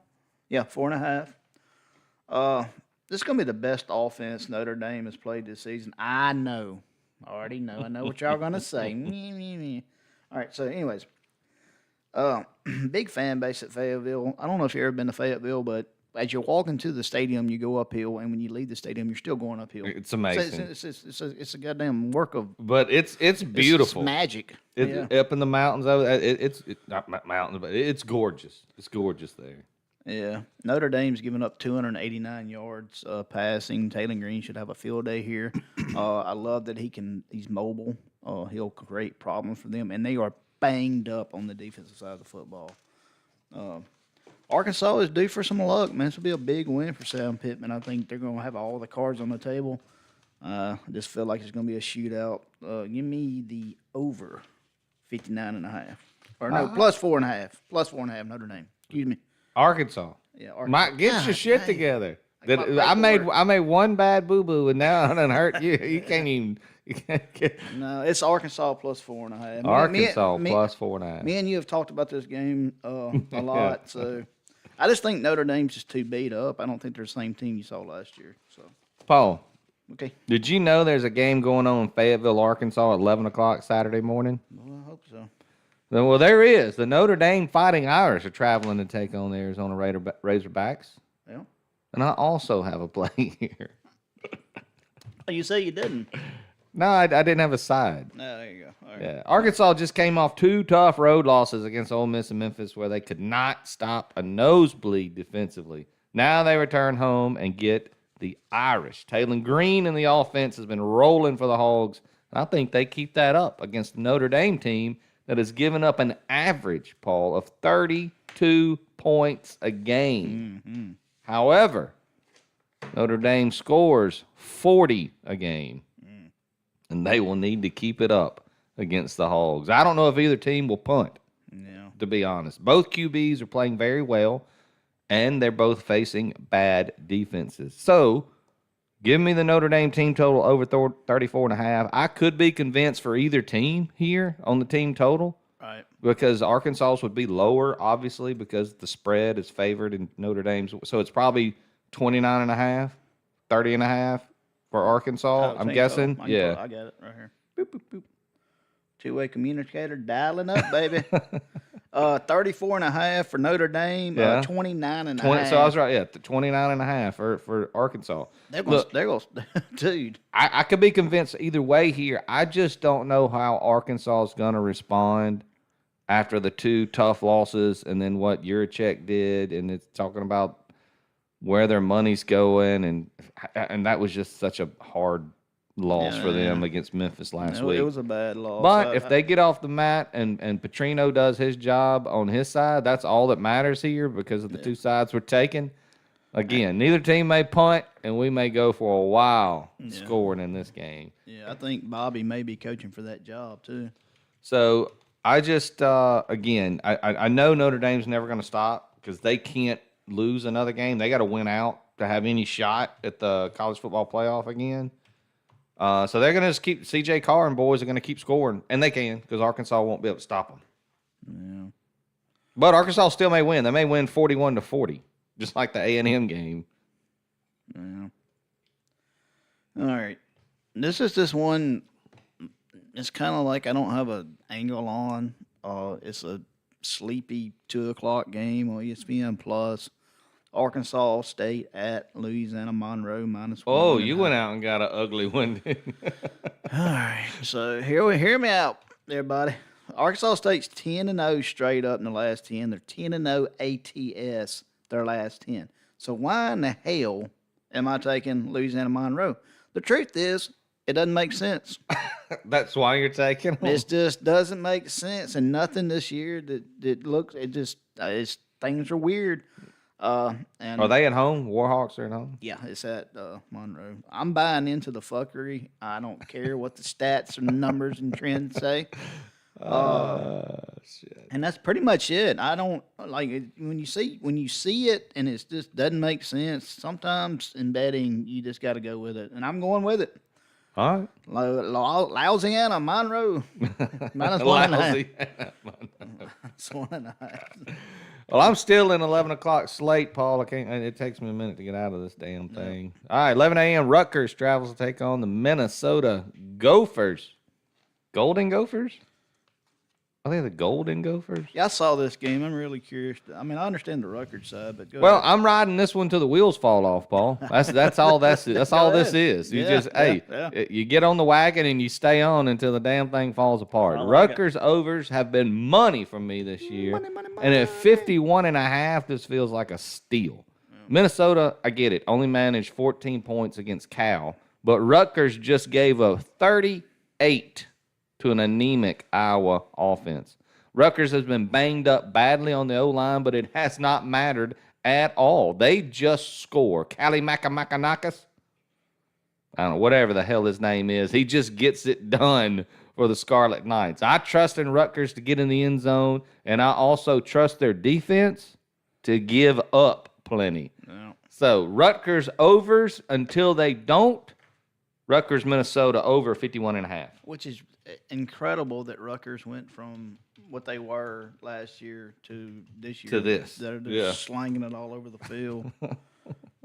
Yeah, 4.5. This is going to be the best offense Notre Dame has played this season. I know. I already know. I know what y'all going to say. All right, so anyways, big fan base at Fayetteville. I don't know if you've ever been to Fayetteville, but as you're walking to the stadium, you go uphill, and when you leave the stadium, you're still going uphill. It's amazing. It's a goddamn work of... But it's beautiful. It's magic. It's up in the mountains. It's not mountains, but it's gorgeous. It's gorgeous there. Yeah, Notre Dame's given up 289 yards passing. Taylor Green should have a field day here. I love that he's mobile. He'll create problems for them, and they are banged up on the defensive side of the football. Arkansas is due for some luck, man. This will be a big win for Sam Pittman. I think they're going to have all the cards on the table. I just feel like it's going to be a shootout. Give me the over 59.5. Or no, +4.5. +4.5, Notre Dame. Excuse me. Arkansas. Yeah, Arkansas. Mike, get your shit together. I made one bad boo boo, and now I done hurt you. You can't even. No, it's Arkansas +4.5. Arkansas +4.5. Me and you have talked about this game a lot, so I just think Notre Dame's just too beat up. I don't think they're the same team you saw last year. So, Paul, okay. Did you know there's a game going on in Fayetteville, Arkansas at 11 o'clock Saturday morning? Well, I hope so. Well, there is. The Notre Dame Fighting Irish are traveling to take on the Arizona Razorbacks. Yeah. And I also have a play here. Oh, you say you didn't? No, I didn't have a side. No, there you go. All right. Yeah, Arkansas just came off 2 tough road losses against Ole Miss and Memphis where they could not stop a nosebleed defensively. Now they return home and get the Irish. Taylor Green in the offense has been rolling for the Hogs. I think they keep that up against the Notre Dame team that has given up an average, Paul, of 32 points a game. Mm-hmm. However, Notre Dame scores 40 a game, and they will need to keep it up against the Hogs. I don't know if either team will punt, to be honest. Both QBs are playing very well, and they're both facing bad defenses. So, give me the Notre Dame team total over 34.5. I could be convinced for either team here on the team total. Right. Because Arkansas's would be lower, obviously, because the spread is favored in Notre Dame's. So it's probably 29.5, 30.5 for Arkansas, I'm guessing. Yeah. I got it right here. Boop, boop, boop. Two-way communicator dialing up, baby. 34.5 for Notre Dame. Yeah. 29.5. So I was right. Yeah, 29.5 for Arkansas. They're going, dude. I could be convinced either way here. I just don't know how Arkansas is going to respond after the 2 tough losses and then what Yurachek did, and it's talking about where their money's going, and that was just such a hard loss for them Yeah. against Memphis last It week. was a bad loss. But if they get off the mat and Petrino does his job on his side, that's all that matters here because of the two sides we're taking. Again, neither team may punt, and we may go for a while scoring in this game. Yeah, I think Bobby may be coaching for that job too. So I just, again, I know Notre Dame's never going to stop because they can't lose another game. They got to win out to have any shot at the college football playoff again. So they're going to just keep, C.J. Carr and boys are going to keep scoring, and they can because Arkansas won't be able to stop them. Yeah. But Arkansas still may win. They may win 41-40, just like the A&M game. Yeah. All right. This is this one. It's kind of like I don't have an angle on. It's a sleepy 2:00 game on ESPN Plus. Arkansas State at Louisiana Monroe -1. Oh, you went out and got an ugly one. All right. So hear me out, everybody. Arkansas State's 10-0 straight up in the last 10. They're 10-0 ATS their last 10. So why in the hell am I taking Louisiana Monroe? The truth is, it doesn't make sense. That's why you're taking them? It just doesn't make sense, and nothing this year that looks. It just things are weird. And Are they at home? Warhawks are at home? yeah, it's at Monroe. I'm buying into the fuckery. I don't care what the stats and numbers and trends say. Shit. And that's pretty much it. I don't like it, when you see it and it just doesn't make sense. Sometimes in betting, you just got to go with it, and I'm going with it. All right. Louisiana Monroe -1.5. Lousy. It's 1.5. Well, I'm still in 11 o'clock slate, Paul. I can't. It takes me a minute to get out of this damn thing. All right, 11 a.m. Rutgers travels to take on the Minnesota Gophers. Golden Gophers? Are they the Golden Gophers? Yeah, I saw this game. I'm really curious. I mean, I understand the Rutgers side, but go Well, ahead. I'm riding this one till the wheels fall off, Paul. That's all. That's all this is. You Yeah, just you get on the wagon and you stay on until the damn thing falls apart. I like Rutgers overs have been money for me this year, Money. and at 51.5, this feels like a steal. Minnesota, I get it, only managed 14 points against Cal, but Rutgers just gave up 38 to an anemic Iowa offense. Rutgers has been banged up badly on the O-line, but it has not mattered at all. They just score. Kali Makamakanakas, I don't know, whatever the hell his name is, he just gets it done for the Scarlet Knights. I trust in Rutgers to get in the end zone, and I also trust their defense to give up plenty. Yeah. So Rutgers overs until they don't. Rutgers, Minnesota over 51.5. Which is incredible that Rutgers went from what they were last year to this year. To this, They're just yeah. slanging it all over the field.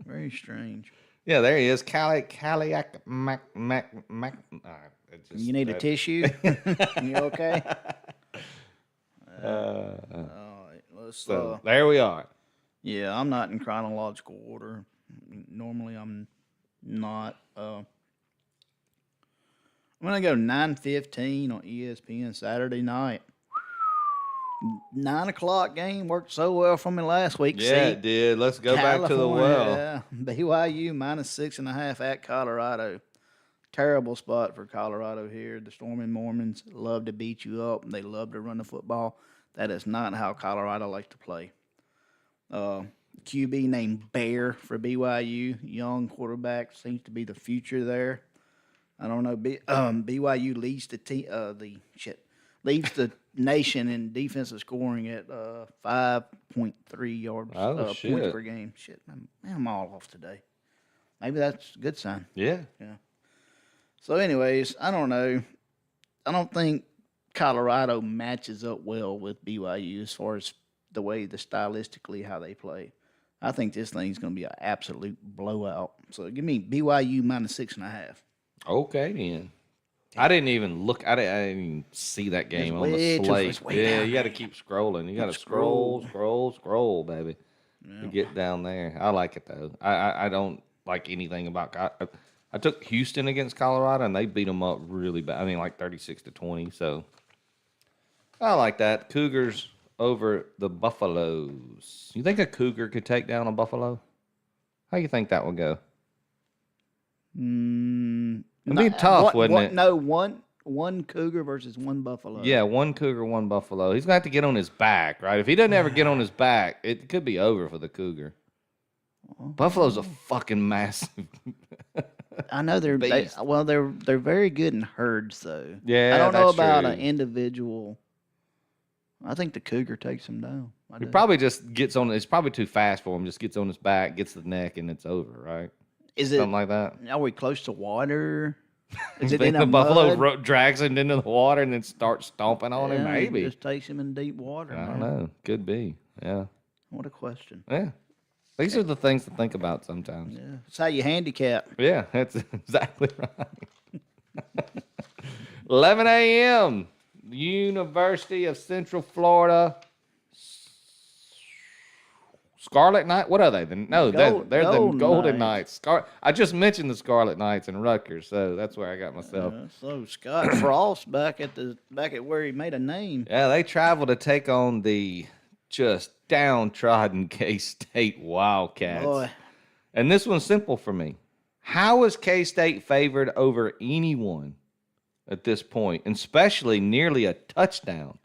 Very strange. Yeah, there he is. Kaliak Mac. All right, You need a tissue? You okay? All right. Let's, So there we are. yeah, I'm not in chronological order. Normally, I'm not. I'm going to go 9:15 on ESPN Saturday night. 9 o'clock game worked so well for me last week. Yeah, it did. Let's go back to the well. Yeah, BYU -6.5 at Colorado. Terrible spot for Colorado here. The Storming Mormons love to beat you up. They love to run the football. That is not how Colorado likes to play. QB named Bear for BYU. Young quarterback, seems to be the future there. I don't know. BYU leads leads the nation in defensive scoring at 5.3 yards points shit. per game. Shit, man, I'm all off today. Maybe that's a good sign. Yeah. So, anyways, I don't know. I don't think Colorado matches up well with BYU as far as the stylistically how they play. I think this thing's going to be an absolute blowout. So, give me BYU -6.5. Okay, then. I didn't even look. I didn't even see that game on the slate. Yeah, you got to keep scrolling. You got to scroll, baby, to get down there. I like it though. I don't like anything about. I took Houston against Colorado and they beat them up really bad. I mean, like 36-20. So I like that. Cougars over the Buffaloes. You think a Cougar could take down a Buffalo? How you think that would go? It'd be tough, wouldn't it? No, one Cougar versus one Buffalo. Yeah, one Cougar, one Buffalo. He's going to have to get on his back, right? If he doesn't ever get on his back, it could be over for the Cougar. Buffalo's a fucking massive. I know they're beast. they're very good in herds though. Yeah, I don't know that's about true. an individual. I think the Cougar takes him down. He probably just gets on. It's probably too fast for him. Just gets on his back, gets the neck, and it's over, right? Is it Something like that. Are we close to water? Is You it think in the a buffalo mud? drags him into the water and then starts stomping on him? Yeah, Maybe. just takes him in deep water. I don't man. know. Could be. Yeah. What a question. Yeah. These are the things to think about sometimes. Yeah, it's how you handicap. Yeah, that's exactly right. 11 a.m. University of Central Florida. Scarlet Knight. What are they? No, they're the Golden Golden Knights. Knights. I just mentioned the Scarlet Knights and Rutgers, so that's where I got myself. So Scott Frost back at where he made a name. Yeah, they travel to take on the just downtrodden K-State Wildcats. Boy, And this one's simple for me. How is K-State favored over anyone at this point, and especially nearly a touchdown?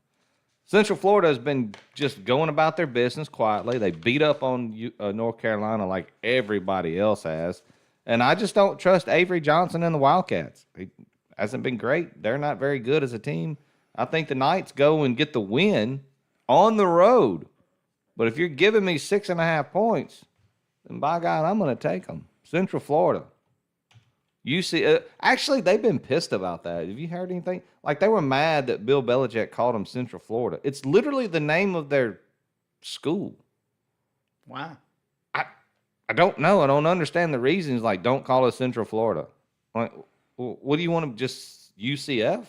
Central Florida has been just going about their business quietly. They beat up on North Carolina like everybody else has. And I just don't trust Avery Johnson and the Wildcats. He hasn't been great. They're not very good as a team. I think the Knights go and get the win on the road. But if you're giving me 6.5 points, then by God, I'm going to take them. Central Florida. Actually, they've been pissed about that. Have you heard anything? Like, they were mad that Bill Belichick called them Central Florida. It's literally the name of their school. wow. I don't know. I don't understand the reasons. Like, don't call us Central Florida. Like, what do you want to just UCF?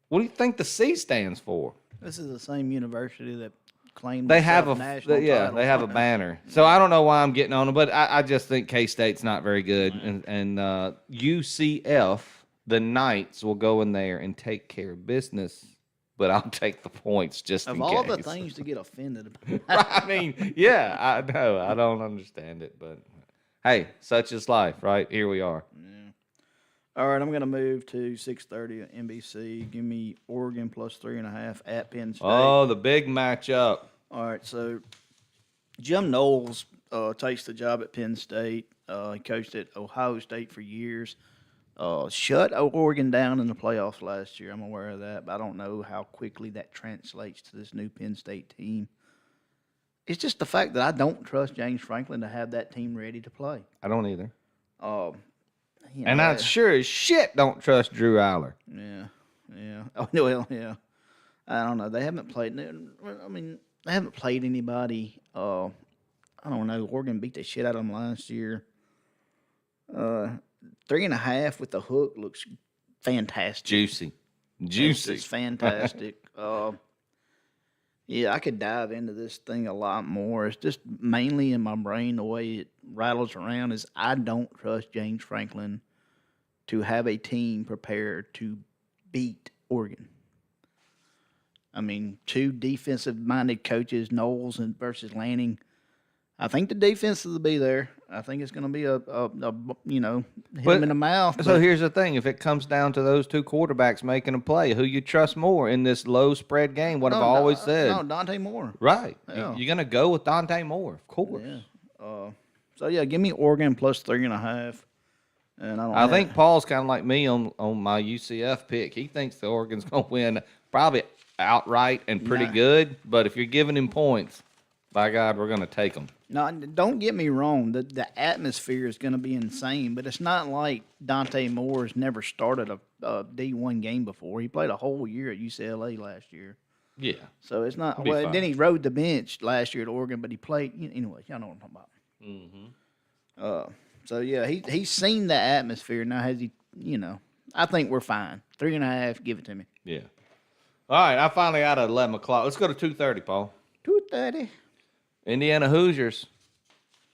What do you think the C stands for? This is the same university that claimed They have national they have a banner. So I don't know why I'm getting on them, but I just think K-State's not very good. And UCF, the Knights, will go in there and take care of business. But I'll take the points just Of in all case. the things to get offended about. I mean, yeah, I know. I don't understand it, but hey, such is life, right? Here we are. All right, I'm going to move to 6:30 at NBC. Give me Oregon plus 3.5 at Penn State. Oh, the big matchup. All right, so Jim Knowles takes the job at Penn State. He coached at Ohio State for years. Shut Oregon down in the playoffs last year. I'm aware of that, but I don't know how quickly that translates to this new Penn State team. It's just the fact that I don't trust James Franklin to have that team ready to play. I don't either. And I sure as shit don't trust Drew Aller. Yeah. Oh, well, yeah. I don't know. They haven't played. I mean, they haven't played anybody. I don't know. Oregon beat the shit out of them last year. 3.5 with the hook looks fantastic. Juicy. It's fantastic. Yeah, I could dive into this thing a lot more. It's just mainly in my brain the way it rattles around is I don't trust James Franklin to have a team prepared to beat Oregon. I mean, two defensive-minded coaches, Knowles and versus Lanning. I think the defense will be there. I think it's going to be a hit him in the mouth. So here's the thing. If it comes down to those two quarterbacks making a play, who you trust more in this low-spread game? What I've always said. No, Dante Moore. Right. Yeah. You're going to go with Dante Moore, of course. Yeah. So, yeah, give me Oregon plus 3.5. And I think Paul's kind of like me on my UCF pick. He thinks the Oregon's going to win probably outright and pretty good. But if you're giving him points, by God, we're going to take them. No, don't get me wrong. The atmosphere is going to be insane, but it's not like Dante Moore's never started a D1 game before. He played a whole year at UCLA last year. Yeah. So it's not. Be Well, fine. then he rode the bench last year at Oregon, but he played. Anyway, y'all know what I'm talking about. So yeah, he's seen the atmosphere now. Has he? I think we're fine. 3.5. Give it to me. Yeah. All right, I finally got at 11 o'clock. Let's go to 2:30, Paul. 2:30. Indiana Hoosiers.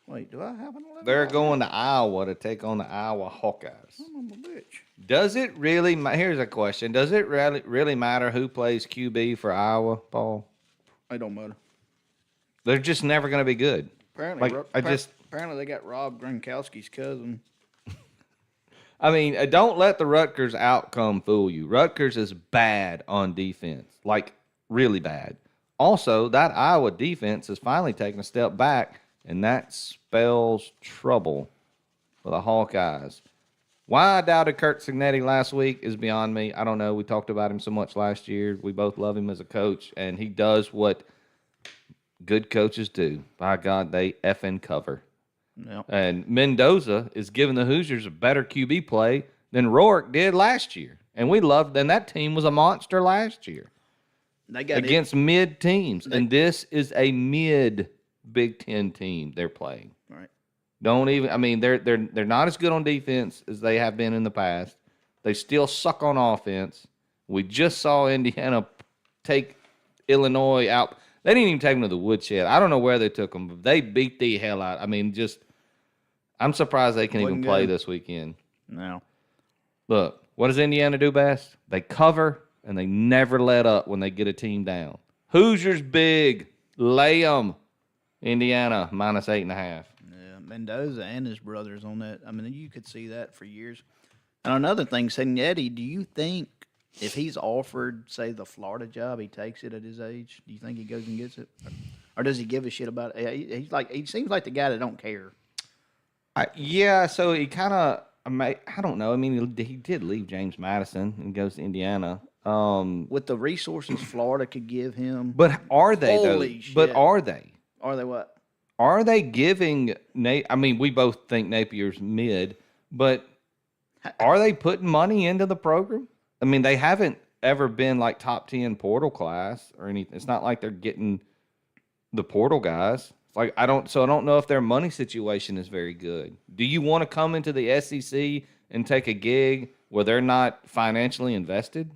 Wait, do I have an 11? They're going to Iowa to take on the Iowa Hawkeyes. I'm a bitch. Does it really? Here's a question. Does it really matter who plays QB for Iowa, Paul? It don't matter. They're just never going to be good. Apparently, Like, apparently they got Rob Gronkowski's cousin. I mean, don't let the Rutgers outcome fool you. Rutgers is bad on defense, like really bad. Also, that Iowa defense is finally taking a step back, and that spells trouble for the Hawkeyes. Why I doubted Kurt Signetti last week is beyond me. I don't know. We talked about him so much last year. We both love him as a coach, and he does what good coaches do. By God, they effing cover. Yeah. And Mendoza is giving the Hoosiers a better QB play than Rourke did last year. And we loved, and that team was a monster last year They got against mid teams. And this is a mid Big Ten team they're playing. Right. Don't even, I mean, they're not as good on defense as they have been in the past. They still suck on offense. We just saw Indiana take Illinois out. They didn't even take them to the woodshed. I don't know where they took them, but they beat the hell out. I mean, I'm surprised they can even play this weekend. No. Look, what does Indiana do best? They cover, and they never let up when they get a team down. Hoosiers big. Lay them. Indiana, minus 8.5. Yeah, Mendoza and his brothers on that. I mean, you could see that for years. And another thing, Signetti, do you think if he's offered, say, the Florida job, he takes it at his age? Do you think he goes and gets it? Or does he give a shit about it? He seems like the guy that don't care. Yeah, so he kind of, I don't know. I mean, he did leave James Madison and goes to Indiana. With the resources Florida could give him. But are they, Holy though? shit. But are they? Are they what? Are they giving Nate? I mean, we both think Napier's mid, but are they putting money into the program? I mean, they haven't ever been like top 10 portal class or anything. It's not like they're getting the portal guys. It's like I don't know if their money situation is very good. Do you want to come into the SEC and take a gig where they're not financially invested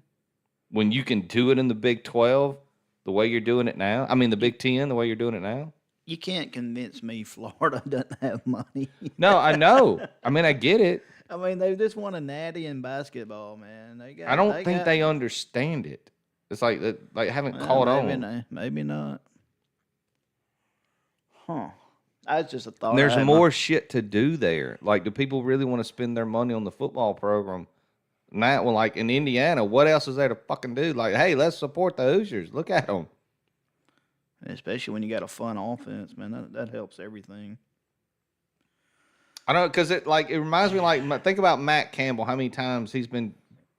when you can do it in the Big 12 the way you're doing it now? I mean, the Big 10 the way you're doing it now? You can't convince me Florida doesn't have money. No, I know. I mean, I get it. I mean, they just won a natty in basketball, man. I don't think they understand it. It's like that, like haven't caught on. Maybe not. Huh. That's just a thought. There's more shit to do there. Like, do people really want to spend their money on the football program? Now, well, like in Indiana, what else is there to fucking do? Like, hey, let's support the Hoosiers. Look at them. Especially when you got a fun offense, man. That helps everything. I know, because it reminds me, like, think about Matt Campbell, how many times he's been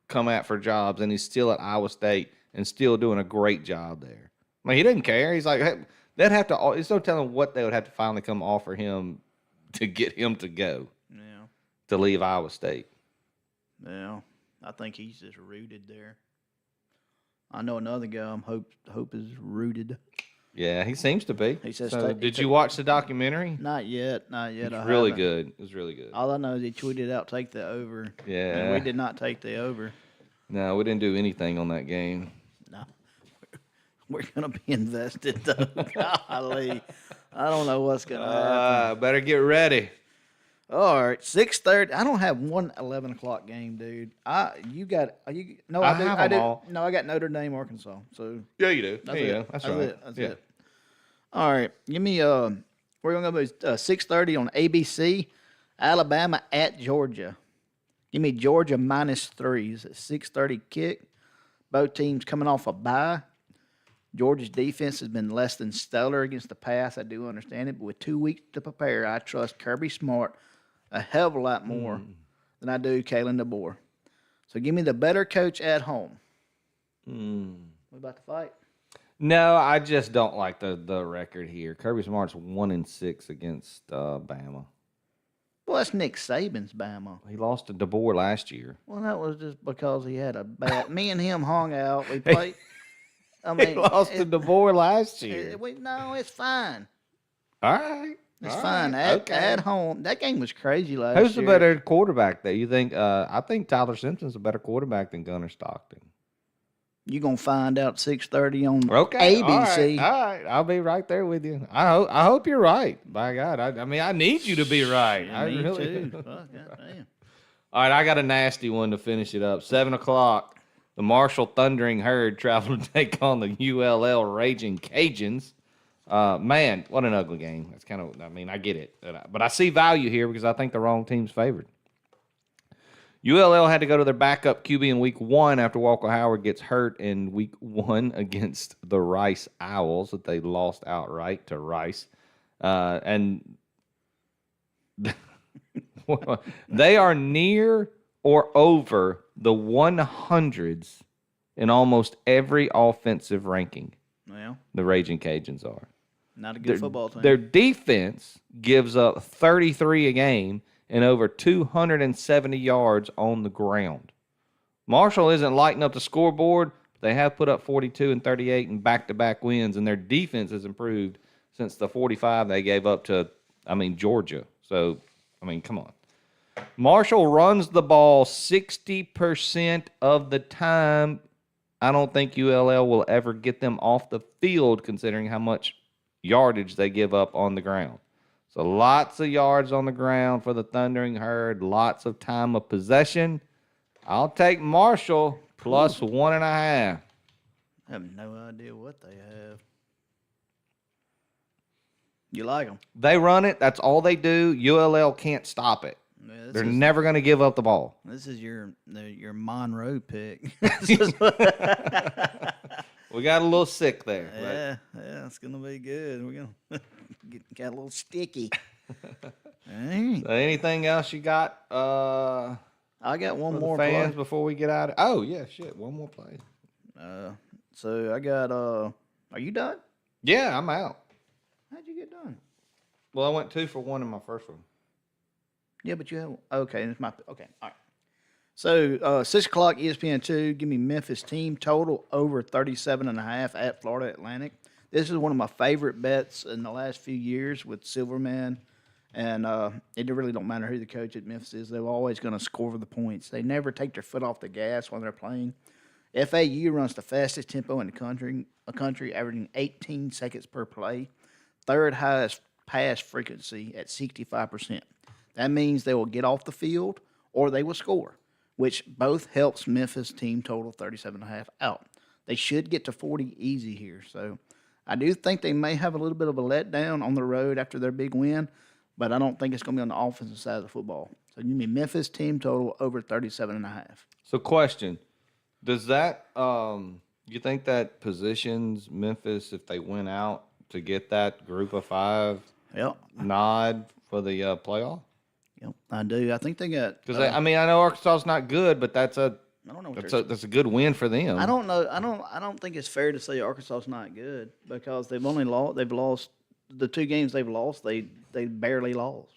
come out for jobs, and he's still at Iowa State and still doing a great job there. I mean, he didn't care. He's like, hey, they'd have to, it's no telling what they would have to finally come offer him to get him to go. Yeah. To leave Iowa State. Yeah. I think he's just rooted there. I know another guy Hope is rooted. Yeah, he seems to be. He says, did you watch the documentary? Not yet. It's really good. It was really good. All I know is he tweeted out, take the over. Yeah. And we did not take the over. No, we didn't do anything on that game. No. We're going to be invested, though. Golly. I don't know what's going to happen. Better get ready. All right, 6:30. I don't have one 11 o'clock game, dude. I got Notre Dame, Arkansas. So yeah, you do. That's yeah, it. that's That's right. it. That's it. All right, give me we're gonna go 6:30 on ABC. Alabama at Georgia. Give me Georgia -3. It's a 6:30 kick. Both teams coming off a bye. Georgia's defense has been less than stellar against the pass. I do understand it, but with 2 weeks to prepare, I trust Kirby Smart a hell of a lot more than I do Kalen DeBoer. So give me the better coach at home. What about the fight? No, I just don't like the record here. Kirby Smart's 1-6 against Bama. Well, that's Nick Saban's Bama. He lost to DeBoer last year. Well, that was just because he had a bad. Me and him hung out. We played. I mean, He lost to DeBoer last year. No, it's fine. All right. It's All fine. right. At home, that game was crazy last year. Who's the better quarterback there? You think? I think Tyler Simpson's a better quarterback than Gunnar Stockton. You're gonna find out 6:30 on All ABC. right. I'll be right there with you. I hope you're right. By God, I mean I need you to be right. I Me really too. do. Fuck, goddamn. All right, I got a nasty one to finish it up. 7 o'clock. The Marshall Thundering Herd traveled to take on the ULL Raging Cajuns. Man, what an ugly game. That's I get it. But I see value here because I think the wrong team's favored. ULL had to go to their backup QB in week 1 after Walker Howard gets hurt in week 1 against the Rice Owls that they lost outright to Rice. And they are near or over the 100s in almost every offensive ranking. Well, The Raging Cajuns are. not a good football team. Their defense gives up 33 a game and over 270 yards on the ground. Marshall isn't lighting up the scoreboard. They have put up 42 and 38 in back-to-back wins, and their defense has improved since the 45 they gave up to, Georgia. So, come on. Marshall runs the ball 60% of the time. I don't think ULL will ever get them off the field considering how much yardage they give up on the ground. So lots of yards on the ground for the Thundering Herd, lots of time of possession. I'll take Marshall plus 1.5. I have no idea what they have. You like them? They run it. That's all they do. ULL can't stop it. Yeah, They're never going to give up the ball. This is your Monroe pick. We got a little sick there. Yeah, it's gonna be good. We're gonna got a little sticky. All right. So anything else you got? I got one For more the fans play. before we get out. Oh yeah, shit, one more play. So I got. Are you done? Yeah, I'm out. How'd you get done? Well, I went 2 for 1 in my first one. Yeah, but you have. Okay, it's my. Okay, all right. So 6 o'clock ESPN2. Give me Memphis team total over 37.5 at Florida Atlantic. This is one of my favorite bets in the last few years with Silverman. And it really don't matter who the coach at Memphis is. They're always going to score the points. They never take their foot off the gas when they're playing. FAU runs the fastest tempo in the country, averaging 18 seconds per play. Third highest pass frequency at 65%. That means they will get off the field or they will score, which both helps Memphis team total 37.5 out. They should get to 40 easy here. So I do think they may have a little bit of a letdown on the road after their big win, but I don't think it's going to be on the offensive side of the football. So give me Memphis team total over 37.5. So question, does that you think that positions Memphis if they went out to get that group of 5 Yep. nod for the playoff? Yep, I do. I think they got. Because I know Arkansas's not good, but that's a I don't know what that's a good win for them. I don't know. I don't think it's fair to say Arkansas's not good because they've only lost. They've lost the 2 games they've lost. They barely lost.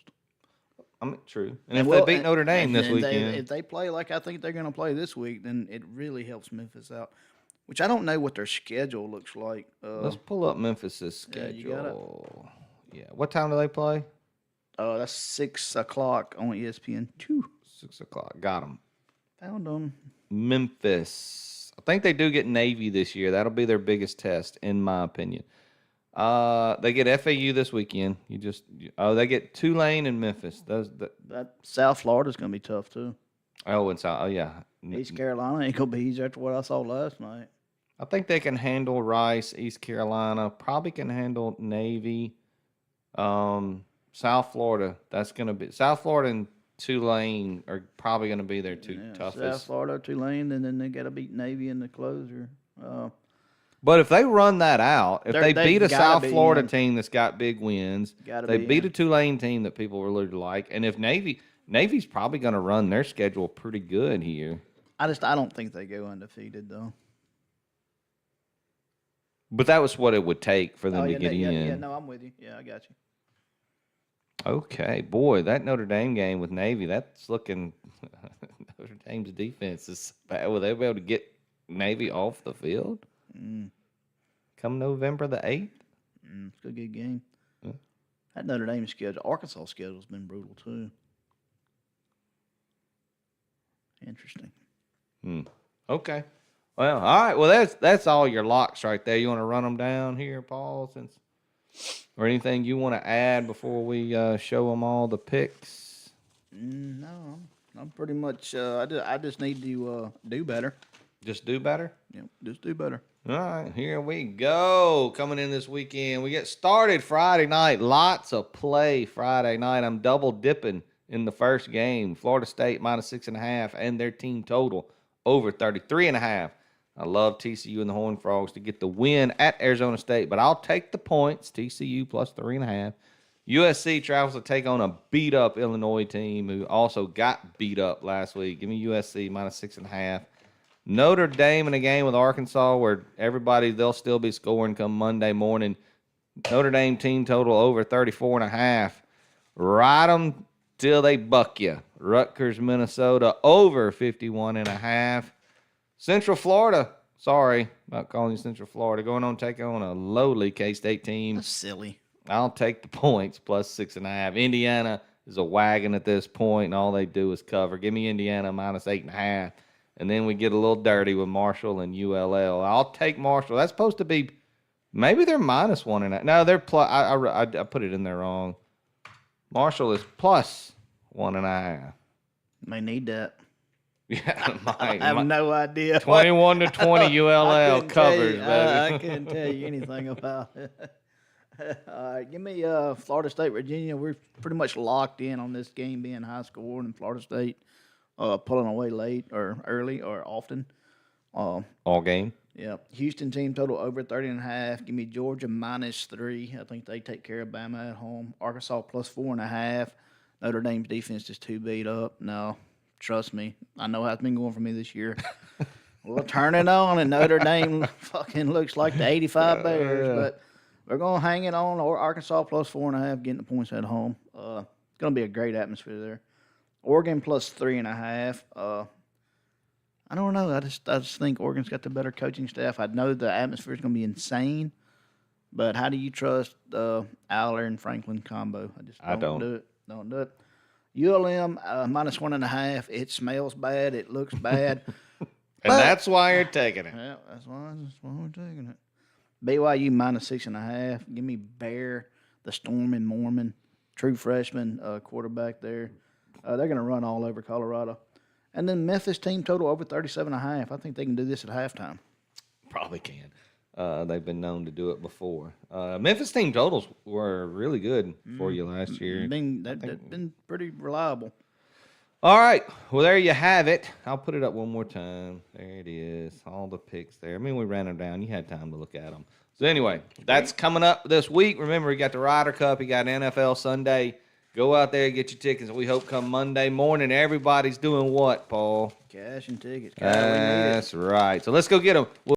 True. And if they beat Notre Dame this weekend, if they play like I think they're going to play this week, then it really helps Memphis out. Which I don't know what their schedule looks like. let's pull up Memphis's Yeah, you got it. schedule. Yeah. What time do they play? That's 6 o'clock on ESPN2. 6 o'clock. Got them. Found them. Memphis. I think they do get Navy this year. That'll be their biggest test, in my opinion. They get FAU this weekend. They get Tulane and Memphis. That South Florida's going to be tough too. And South. Oh yeah. East Carolina ain't going to be easy after what I saw last night. I think they can handle Rice, East Carolina. Probably can handle Navy. South Florida. That's going to be South Florida and Tulane are probably going to be their two toughest. South Florida, Tulane, and then they got to beat Navy in the closer. But if they run that out, if they beat a gotta South be Florida in. team that's got big wins, Gotta they be beat in. a Tulane team that people really like, and if Navy's probably going to run their schedule pretty good here. I don't think they go undefeated though. But that was what it would take for them to get in. Yeah, no, I'm with you. Yeah, I got you. Okay, boy, that Notre Dame game with Navy, that's looking. Notre Dame's defense is bad. Will they be able to get Navy off the field come November the 8th? It's a good game. Yeah. That Notre Dame schedule, Arkansas schedule's been brutal too. Interesting. Okay. Well, all right. Well, that's all your locks right there. You want to run them down here, Paul, or anything you want to add before we show them all the picks? No, I'm pretty much. I just need to do better. Just do better? Yeah, just do better. All right, here we go. Coming in this weekend, we get started Friday night. Lots of play Friday night. I'm double dipping in the first game. Florida State -6.5, and their team total over 33.5. I love TCU and the Horned Frogs to get the win at Arizona State, but I'll take the points. TCU plus 3.5. USC travels to take on a beat-up Illinois team who also got beat up last week. Give me USC -6.5. Notre Dame in a game with Arkansas where they'll still be scoring come Monday morning. Notre Dame team total over 34.5. Ride them till they buck you. Rutgers, Minnesota over 51.5. Central Florida, sorry about calling you Central Florida, going on taking on a lowly K-State team. That's silly. I'll take the points plus 6.5. Indiana is a wagon at this point, and all they do is cover. Give me Indiana -8.5. And then we get a little dirty with Marshall and ULL. I'll take Marshall. That's supposed to be, maybe they're -1.5. No, they're plus. I put it in there wrong. Marshall is plus 1.5. May need that. Yeah, I have no idea. 21 to 20 ULL covers, baby. I couldn't tell you anything about it. All right, give me Florida State, Virginia. We're pretty much locked in on this game being high scoring, and Florida State pulling away late or early or often. All game. Yeah, Houston team total over 30.5. Give me Georgia -3. I think they take care of Bama at home. Arkansas plus 4.5. Notre Dame's defense is too beat up. No, trust me, I know how it's been going for me this year. We'll turn it on, and Notre Dame fucking looks like the 85 Bears, but we're going to hang it on. Or Arkansas plus 4.5, getting the points at home. It's going to be a great atmosphere there. Oregon plus 3.5. I don't know. I just think Oregon's got the better coaching staff. I know the atmosphere is going to be insane, but how do you trust Aller and Franklin combo? I don't do it. Don't do it. ULM -1.5. It smells bad. It looks bad. And that's why you're taking it. Yeah, that's why we're taking it. BYU -6.5. Give me Bear, the Stormin' Mormon, true freshman quarterback there. They're going to run all over Colorado. And then Memphis team total over 37.5. I think they can do this at halftime. Probably can. They've been known to do it before. Memphis team totals were really good for you last year. They've been pretty reliable. All right. Well, there you have it. I'll put it up one more time. There it is. All the picks there. I mean, we ran them down. You had time to look at them. So anyway, that's coming up this week. Remember, we got the Ryder Cup. You got NFL Sunday. Go out there and get your tickets. We hope come Monday morning, everybody's doing what, Paul? Cash and tickets. That's right. So let's go get them.